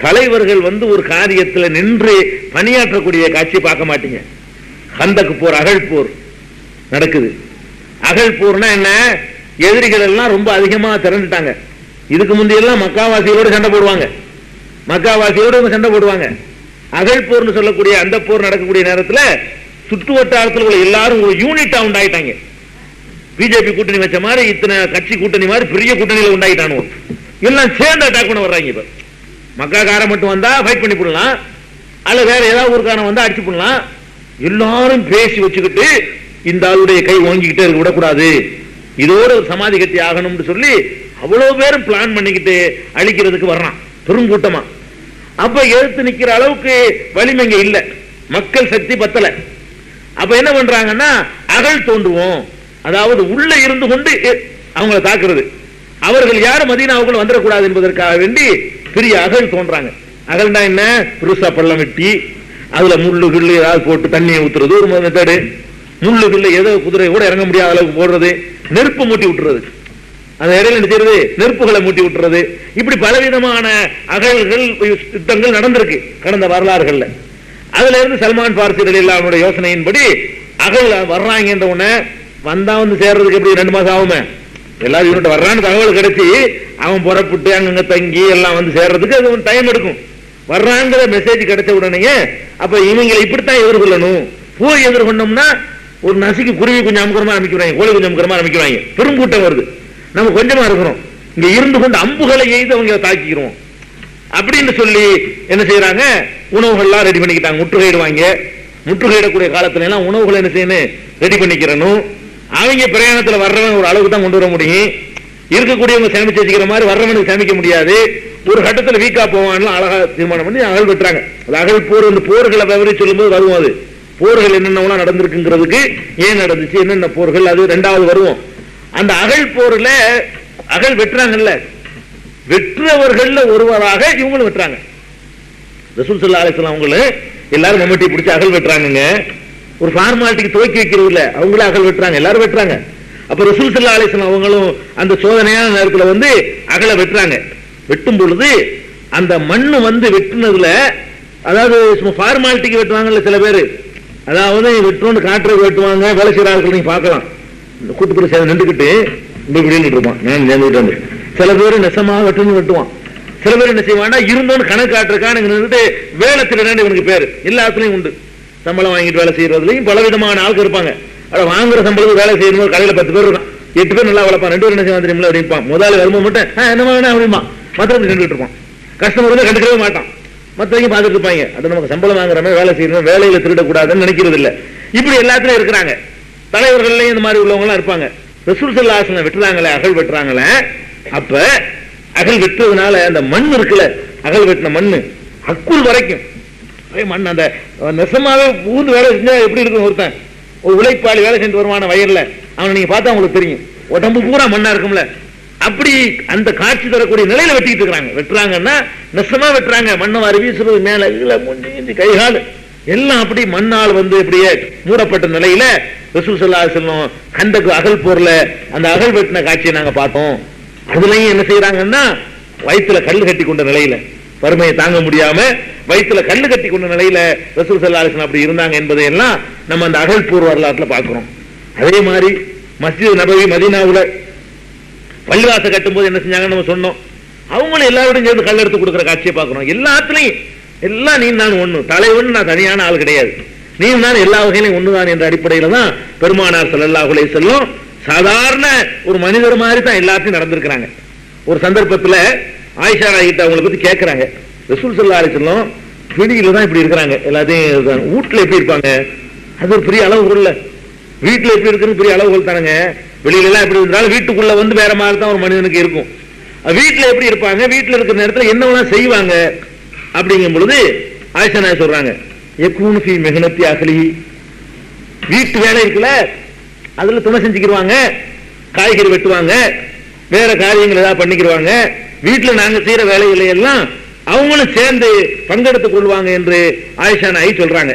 தலைவர்கள் வந்து ஒரு காரியத்தில் நின்று பணியாற்றக்கூடிய காட்சியை பார்க்க மாட்டீங்க. கந்தக்கு போர், அகழ் போர் நடக்குது. அகழ் போர்னா என்ன? எதிரிகள் எல்லாம் ரொம்ப அதிகமா திரண்டுட்டாங்க. இதுக்கு முந்தையெல்லாம் மக்காவாசிகளோடு சண்டை போடுவாங்க, மக்காவாசிகளோடு சண்டை போடுவாங்க. அகழ் போர்னு சொல்லக்கூடிய அந்த போர் நடக்கக்கூடிய நேரத்தில் சுற்று வட்டாரத்தில் உள்ள எல்லாரும் ஒரு யூனிட்டா உண்டாயிட்டாங்க. பிஜேபி கூட்டணி வச்ச மாதிரி இத்தனை கட்சி கூட்டணி மாதிரி பெரிய கூட்டணியில உண்டாயிட்டானு எல்லாம் சேர்ந்து அட்டாக் பண்ண வர்றாங்க. இப்ப மக்காக்காரன் மட்டும் வந்தா ஃபைட் பண்ணி போடலாம், அல்ல வேற ஏதாவது ஊருக்காரன் வந்தா அடிச்சு போடலாம். எல்லாரும் பேசி வச்சுக்கிட்டு இந்த ஆளுடைய கை ஓங்கிக்கிட்டே இருக்க விடக்கூடாது, இதோட ஒரு சமாதி கட்டி ஆகணும்னு சொல்லி அவ்வளவு பேரும் பிளான் பண்ணிக்கிட்டு அழிக்கிறதுக்கு வர்றான் பெரும் கூட்டமா. அப்ப எழுத்து நிக்கிற அளவுக்கு வலிமைங்க இல்ல, மக்கள் சக்தி பத்தல. அப்ப என்ன பண்றாங்கன்னா, அகழ் தோன்றுவோம், அதாவது உள்ள இருந்து கொண்டு அவங்களை தாக்குறது. அவர்கள் யாரும் மதீனாவுக்குள்ள வந்துடக்கூடாது என்பதற்காக வேண்டி பெரிய அகழ் தோன்றாங்க. அகழ்னா என்ன? பெருசா பள்ளம் வெட்டி அதுல முள்ளு கிள்ளு ஏதாவது போட்டு தண்ணியை ஊத்துறது ஒரு மெத்தடு. முள்ளு வில்லு ஏதோ குதிரை கூட இறங்க முடியாத அளவுக்கு போடுறது, நெருப்பு மூட்டி விட்டுறது, அந்த இடையில நினைக்கிறது நெருப்புகளை மூட்டி விட்டுறது, இப்படி பலவிதமான அகழ்கள் யுத்தங்கள் நடந்திருக்கு கடந்த வரலாறுகள்ல. அதுல இருந்து சல்மான் பார்சி ரலியல்லாஹு யோசனையின்படி அகழ் வர்றாங்க என்ற உடனே வந்தா வந்து சேர்றதுக்கு எப்படி 2 மாசம் ஆகுமே, எல்லாரும் இவன்கிட்ட வர்றான்னு தகவல் கிடைச்சி அவன் புறப்பட்டு அங்கங்க தங்கி எல்லாம் வந்து சேர்றதுக்கு அது டைம் எடுக்கும். வர்றாங்கிற மெசேஜ் கிடைச்ச உடனே அப்ப இவங்களை இப்படித்தான் எதிர்கொள்ளணும். போய் எதிர்கொண்டோம்னா ஒரு நசிக்கு குருவி கொஞ்சம் அமுக்கிறமா அமைக்கிறாங்க, கோழி கொஞ்சம் அமுக்கிறமா அமைக்கிறாங்க, பெருங்கூட்டம் வருது, நம்ம கொஞ்சமா இருக்கிறோம், இங்க இருந்து கொண்டு அம்புகளை எய்து அவங்க தாக்கிக்கிறோம் அப்படின்னு சொல்லி என்ன செய்யறாங்க, உணவுகள்லாம் ரெடி பண்ணிக்கிட்டாங்க. முற்றுகையிடுவாங்க. முற்றுகையிடக்கூடிய காலத்துல எல்லாம் உணவுகளை என்ன செய்யணும், ரெடி பண்ணிக்கிறனும். அவங்க பிரயாணத்துல வர்றவன் ஒரு அளவுக்கு தான் கொண்டு வர முடியும், இருக்கக்கூடியவங்க சமைச்சு வச்சுக்கிற மாதிரி வர்றவனுக்கு சமைக்க முடியாது. ஒரு கட்டத்தில் வீக்கா போவான்னு அழகா தீர்மானம் பண்ணி அகழ் வெட்டுறாங்க. அது அகழ் போர், இந்த போர்களை விவரி சொல்லும் போது வருவோம். அது போர்கள் என்னென்ன நடந்திருக்குங்கிறதுக்கு ஏன் நடந்துச்சு, என்னென்ன போர்கள், அது 2வது வருவோம். அந்த அகழ் போர்ல அகழ் வெட்டுறாங்கல்ல, வெற்றவர்கள்ல ஒருவராக இவங்களும் வெட்டுறாங்க. ரசூல் ஸல்லல்லாஹு அலைஹி வஸல்லம் அவங்கள எல்லாரும் மம்மட்டி பிடிச்சி அகழ் வெட்டுறாங்க. ஒரு ஃபார்மாலிட்டிக்கு துவக்கி வைக்கிறது இல்ல, அவங்களே அகழ் வெட்டுறாங்க, எல்லாரும் வெட்டுறாங்க. அப்ப ரசூல் ஸல்லல்லாஹு அலைஹி வஸல்லம் அவங்களும் அந்த சோதனையான நேரத்தில் வந்து அகழ வெட்டுறாங்க. வெட்டும் பொழுது அந்த மண்ணு வந்து வெட்டுனதுல, அதாவது ஃபார்மாலிட்டிக்கு வெட்டுவாங்கல்ல சில பேர், அதாவது வெட்டுன்னு காட்டுறது வெட்டுவாங்க, வேலை செய்யறார்கள் நீங்க பார்க்கலாம். கூட்டுப்புற சேர்ந்து நின்றுக்கிட்டு இப்படி இருப்பான், நான் சேர்ந்துட்டு. சில பேர் நெசமாக வெட்டுன்னு வெட்டுவான், சில பேர் என்ன செய்வானா இருந்தோன்னு கணக்கு காட்டுறக்கான நின்றுட்டு வேலை திருடன் இவனுக்கு பேரு எல்லாத்துலயும் உண்டு. சம்பளம் வாங்கிட்டு வேலை செய்யறதுலயும் பல விதமான ஆளுக்கு இருப்பாங்க. வாங்குற சம்பளத்துக்கு வேலை செய்யணும், கடையில 10 பேர் இருக்கான், 8 பேர் நல்லா வளர்ப்பான், 2 பேர் என்ன செய்வான் தெரியுமா அப்படின்பான். முதலாளி வரும்போது மட்டும் என்ன அப்படிமா மற்றவங்க நின்றுட்டு இருப்பான். கஸ்டமர் வந்து கண்டுக்கவே மாட்டான், மற்றவங்க பார்த்துட்டு இருப்பாங்க. அது நமக்கு சம்பளம் வாங்குற மாதிரி வேலை செய்யணும், வேலையில திருடக்கூடாதுன்னு நினைக்கிறது இல்ல. இப்படி எல்லாத்துலயும் இருக்கிறாங்க. தலைவர்கள்லயும் இந்த மாதிரி உள்ளவங்க எல்லாம் இருப்பாங்க. ரசூல் ஸல்லல்லாஹு அலைஹி வஸல்லம் வெட்டுறாங்களே, அகழ் வெட்டுறாங்களே, அப்ப அகழ் வெட்டுறதுனால அந்த மண் இருக்குல்ல, அகழ் வெட்டின மண்ணு அக்குள் வரைக்கும் மண், அந்த நெசமாவே ஊந்து வேலை செஞ்சா எப்படி இருக்கும், ஒருத்தன் ஒரு உழைப்பாளி வேலை செஞ்சு வருமான வயல்ல அவனை நீங்க பார்த்தா உங்களுக்கு தெரியும், உடம்பு பூரா மண்ணா இருக்கும்ல, அப்படி அந்த காட்சி தரக்கூடிய நிலையில வெட்டிட்டு இருக்காங்க. வெட்டுறாங்கன்னா நெசமா வெட்டுறாங்க, மண்ணை வாரி வீசுறது, மேல கீழே மூஞ்சி கைகால் எல்லாம் அப்படி மண்ணால் வந்து இப்படியே மூடப்பட்ட நிலையில ரசூல் ஸல்லல்லாஹு அலைஹி வஸல்லம் கந்தக்கு அகழ் போர்ல அந்த அகழ் வெட்டின காட்சியை நாங்க பார்த்தோம். அதுலயும் என்ன செய்யறாங்கன்னா வயிற்றுல கல்லு கட்டி கொண்ட நிலையில, வறுமையை தாங்க முடியாம வயிற்றுல கல்லு கட்டி கொண்ட நிலையில ரசூல் ஸல்லல்லாஹு அலைஹி வஸல்லம் அப்படி இருந்தாங்க என்பதை எல்லாம் நம்ம அந்த அகழ் போர் வரலாற்றுல பார்க்கிறோம். அதே மாதிரி மஸ்ஜித் நபவி மதீனாவுல பள்ளிவாச கட்டும் போது என்ன செஞ்சாங்கன்னு நம்ம சொன்னோம். அவங்களும் எல்லாரோடும் சேர்ந்து கல் எடுத்து கொடுக்குற காட்சியை பார்க்கிறோம். எல்லாத்துலயும் எல்லாம் நீ நான் ஒண்ணு, தலைவன் நான் தனியான ஆள் கிடையாது, நீ நான் எல்லா வகையிலும் ஒண்ணுதான் என்ற அடிப்படையில தான் பெருமானார் ஸல்லல்லாஹு அலைஹி வஸல்லம் சாதாரண ஒரு மனிதர் மாதிரி தான் எல்லாத்தையும் நடந்திருக்கிறாங்க. ஒரு சந்தர்ப்பத்துல ஆயிஷா கிட்ட அவங்களை பத்தி கேட்கிறாங்க. ரசூல் ஸல்லல்லாஹு அலைஹி வஸல்லம் வெளியில தான் இப்படி இருக்கிறாங்க, எல்லாத்தையும் வீட்டுல எப்படி இருப்பாங்க, அது ஒரு பெரிய அளவுகள் இல்ல, வீட்டுல எப்படி இருக்குன்னு பெரிய அளவுகள் தானுங்க. வெளியில எல்லாம் எப்படி இருந்தாலும் வீட்டுக்குள்ள வந்து வேற மாதிரி தான் ஒரு மனிதனுக்கு இருக்கும். வீட்டுல எப்படி இருப்பாங்க, வீட்டுல இருக்கிற நேரத்தில் என்னவெல்லாம் செய்வாங்க அப்படிங்கும் பொழுது ஆயிஷா நாயகி சொல்றாங்க, யகூனு ஃபீ மிஹ்னத்தி அஹ்லி, வீட்டு வேலை இருக்குல்ல அதுல துணை செஞ்சுக்கிடுவாங்க, காய்கறி வெட்டுவாங்க, வேற காரியங்கள் ஏதாவது பண்ணிக்கிடுவாங்க, வீட்டுல நாங்க செய்யற வேலைகளை எல்லாம் அவங்களும் சேர்ந்து பங்கெடுத்துக் கொள்வாங்க என்று ஆயிஷா நாயகி சொல்றாங்க.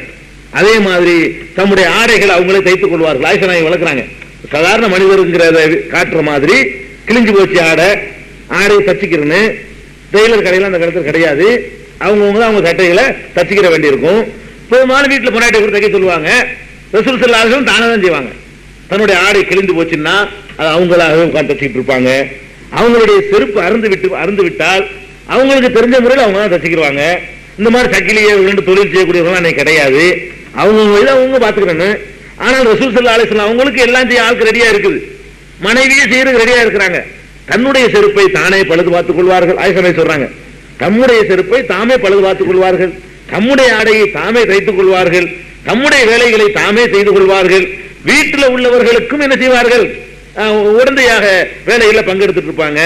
அதே மாதிரி தம்முடைய ஆடைகளை அவங்களே தைத்துக் கொள்வார்கள். ஆயிஷா நாயகி வளர்க்குறாங்க. சாதாரண மனிதருங்கிறத காட்டுற மாதிரி கிழிஞ்சு போச்சு ஆடையை தச்சுக்கிறேன்னு டெய்லர் கடையில அந்த காலத்தில் கிடையாது, அவங்கவுங்க தான் அவங்க சட்டைகளை தச்சுக்கிற வேண்டியிருக்கும். பெரும்பாலும் வீட்டில் பொன்னாட்டை கூட தைக்க சொல்லுவாங்க. ரசூல் ஸல்லல்லாஹு அலைஹி வஸல்லம் தானே தான் செய்வாங்க. தன்னுடைய ஆடை கிழிந்து போச்சுன்னா அது அவங்களாக உட்காந்து தச்சுக்கிட்டு இருப்பாங்க. அவங்களுடைய செருப்பு அருந்து விட்டால் அவங்களுக்கு தெரிஞ்ச முறையில் அவங்க தான் தச்சுக்கிடுவாங்க. இந்த மாதிரி சக்கிலியை தொழில் செய்யக்கூடியவங்க அன்னைக்கு கிடையாது, அவங்க பாத்துக்கிறேன்னு. ஆனால் ரசூல் ஸல்லல்லாஹு அலைஹி வஸல்லம் அவங்களுக்கு எல்லாம் செய்ய ஆளுக்கு ரெடியா இருக்குது, மனைவியே செய்யறதுக்கு ரெடியா இருக்கிறாங்க. தன்னுடைய செருப்பை தானே பழுது பார்த்துக் கொள்வார்கள். ஆயிஷா சொல்றாங்க, தம்முடைய செருப்பை தாமே பழுது பார்த்துக் கொள்வார்கள், தம்முடைய ஆடையை தாமே தைத்துக் கொள்வார்கள், தம்முடைய வேலைகளை தாமே செய்து கொள்வார்கள். வீட்டில் உள்ளவர்களுக்கும் என்ன செய்வார்கள், உடந்தையாக வேலையில பங்கெடுத்துட்டு இருப்பாங்க.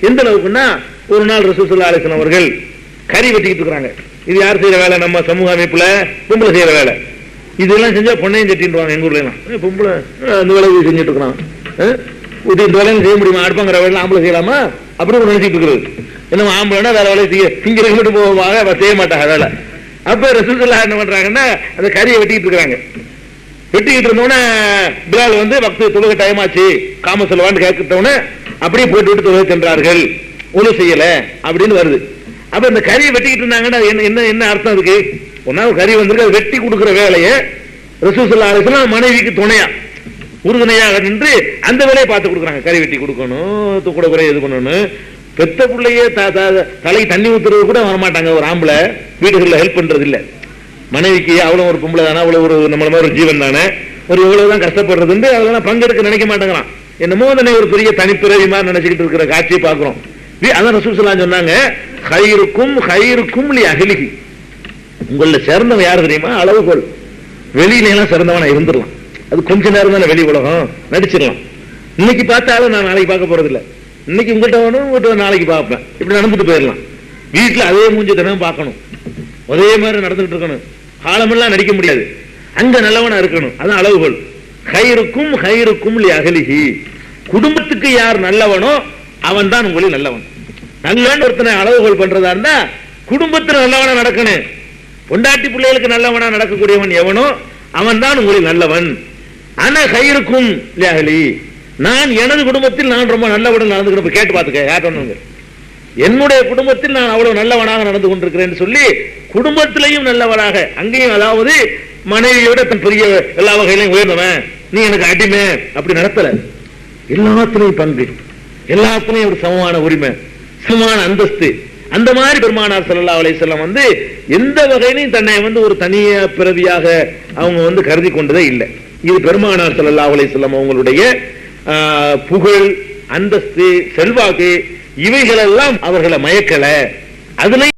எந்த அளவுக்குன்னா ஒரு நாள் ரசூல் ஸல்லல்லாஹு அலைஹி வஸல்லம் அவர்கள் கறி வெட்டிக்கிட்டு இருக்கிறாங்க. இது யார் செய்யற வேலை, நம்ம சமூக அமைப்புல பொம்பளை செய்யற வேலை. இதெல்லாம் செஞ்சா பொண்ணையும் செட்டின்றாங்க. எங்க ஊர்ல எல்லாம் பொம்பளை அந்த வேலை செஞ்சுட்டு இருக்கிறான், இந்த வேலையும் செய்ய முடியுமா, அடுப்பாங்கிற வேலை ஆம்பளை செய்யலாமா அப்படின்னு நினைச்சிட்டு இருக்கிறது. என்ன ஆம்பளைன்னா வேற வேலையை திங்கிறதுக்கு மட்டும் போவாங்க, செய்ய மாட்டாங்க வேலை. அப்ப ரசூல் ஸல்லல்லாஹு என்ன பண்றாங்கன்னா அந்த கறியை வெட்டிட்டு இருக்கிறாங்க. வெட்டிக்கிட்டு இருந்தோடனே பிலால் வந்து வக்து தொழுகை டைம் ஆச்சு காம சொல்லுவான்னு கேட்கிட்டவன அப்படியே போட்டு விட்டு தொழுகை சென்றார்கள், ஒழு செய்யல அப்படின்னு வருது. அப்ப இந்த கறியை வெட்டிக்கிட்டு இருந்தாங்கன்னா என்ன என்ன அர்த்தம் இருக்கு? ஒன்னாவது கறி வந்திருக்கு, அது வெட்டி கொடுக்குற வேலையை ரசூல் ஸல்லல்லாஹு அலைஹி வஸல்லம் மனைவிக்கு துணையா உறுதுணையாக நின்று அந்த வேலையை பார்த்து கொடுக்குறாங்க. கறி வெட்டி கொடுக்கணும், கூட குறைய இது பண்ணணும். பெத்த பிள்ளையே தலை தண்ணி ஊத்துறது கூட வரமாட்டாங்க. ஒரு ஆம்பளை வீடுகளில் ஹெல்ப் பண்றது இல்லை. மனைவிக்கு அவ்வளோ ஒரு பொம்பளை தானே, அவ்வளோ ஒரு நம்மள மாதிரி ஒரு ஜீவன் தானே, ஒரு எவ்வளவுதான் கஷ்டப்படுறது அதெல்லாம் பங்கெடுக்க நினைக்க மாட்டேங்கிறான். என்னமோ தானே ஒரு பெரிய தனிப்பிறவி மாதிரி நினைச்சுக்கிட்டு இருக்கிற காட்சியை பார்க்கிறோம். அதான் ரசூல் ஸல்லல்லாஹு அலைஹி வஸல்லம் சொன்னாங்க, ஹைருக்கும் லி அஹ்லிஹி, உங்கள சிறந்தவன் யாரு தெரியுமா? அளவுகோல். வெளியில எல்லாம் சிறந்தவனா இருந்துடலாம், அது கொஞ்ச நேரம் தானே வெளி உலகம், நடிச்சிடலாம். இன்னைக்கு பார்த்தாலும் நான் நாளைக்கு பார்க்க போறது இல்லை. இன்னைக்கு உங்கள்கிட்ட வேணும், உங்கள்கிட்ட நாளைக்கு பார்ப்பேன், இப்படி நடந்துட்டு போயிடலாம். வீட்டுல அதே மூஞ்சி தினம் பார்க்கணும், ஒரே மாதிரி நடந்துட்டு இருக்கணும், காலமெல்லாம் நடிக்க முடியாது. அங்க நல்லவனா இருக்கணும், அதான் அளவுகோல். ஹைருக்கும் லி அஹ்லிஹி, குடும்பத்துக்கு யார் நல்லவனோ அவன் தான் உங்களில் நல்லவன். நல்லவன் ஒருத்தனை அளவுகோல் பண்றதா இருந்தா குடும்பத்தில் நல்லவனா நடக்கணும். பொண்டாட்டி பிள்ளைகளுக்கு நல்லவனா நடக்கக்கூடியவன் எவனோ அவன் தான் உங்களில் நல்லவன். ஆனா ஹைருக்கும் லி அஹ்லி, நான் எனது குடும்பத்தில் நான் ரொம்ப நல்லவன் நடந்துக்கிறேன். கேட்டு பார்த்துக்க யார், என்னுடைய குடும்பத்தில் நான் அவ்வளவு நல்லவனாக நடந்து கொண்டிருக்கிறேன் சொல்லி குடும்பத்திலையும் நல்லவனாக, அங்கேயும் அதாவது மனைவியோட தன் பெரிய எல்லா வகையிலையும் உயர்ந்தவன், நீ எனக்கு அடிமை அப்படி நடத்தல. எல்லாத்திலையும் பங்கு, எல்லாத்திலையும் ஒரு சமமான உரிமை, சமமான அந்தஸ்து. அந்த மாதிரி பெருமானார் ஸல்லல்லாஹு அலைஹி வஸல்லம் வந்து எந்த வகையிலையும் தன்னை வந்து ஒரு தனிய பிறவியாக அவங்க வந்து கருதி கொண்டதே இல்லை. இது பெருமானார் ஸல்லல்லாஹு அலைஹி வஸல்லம் அவங்களுடைய புகழ், அந்தஸ்து, செல்வாக்கு இவைகளெல்லாம் அவர்களை மயக்கல. அதுல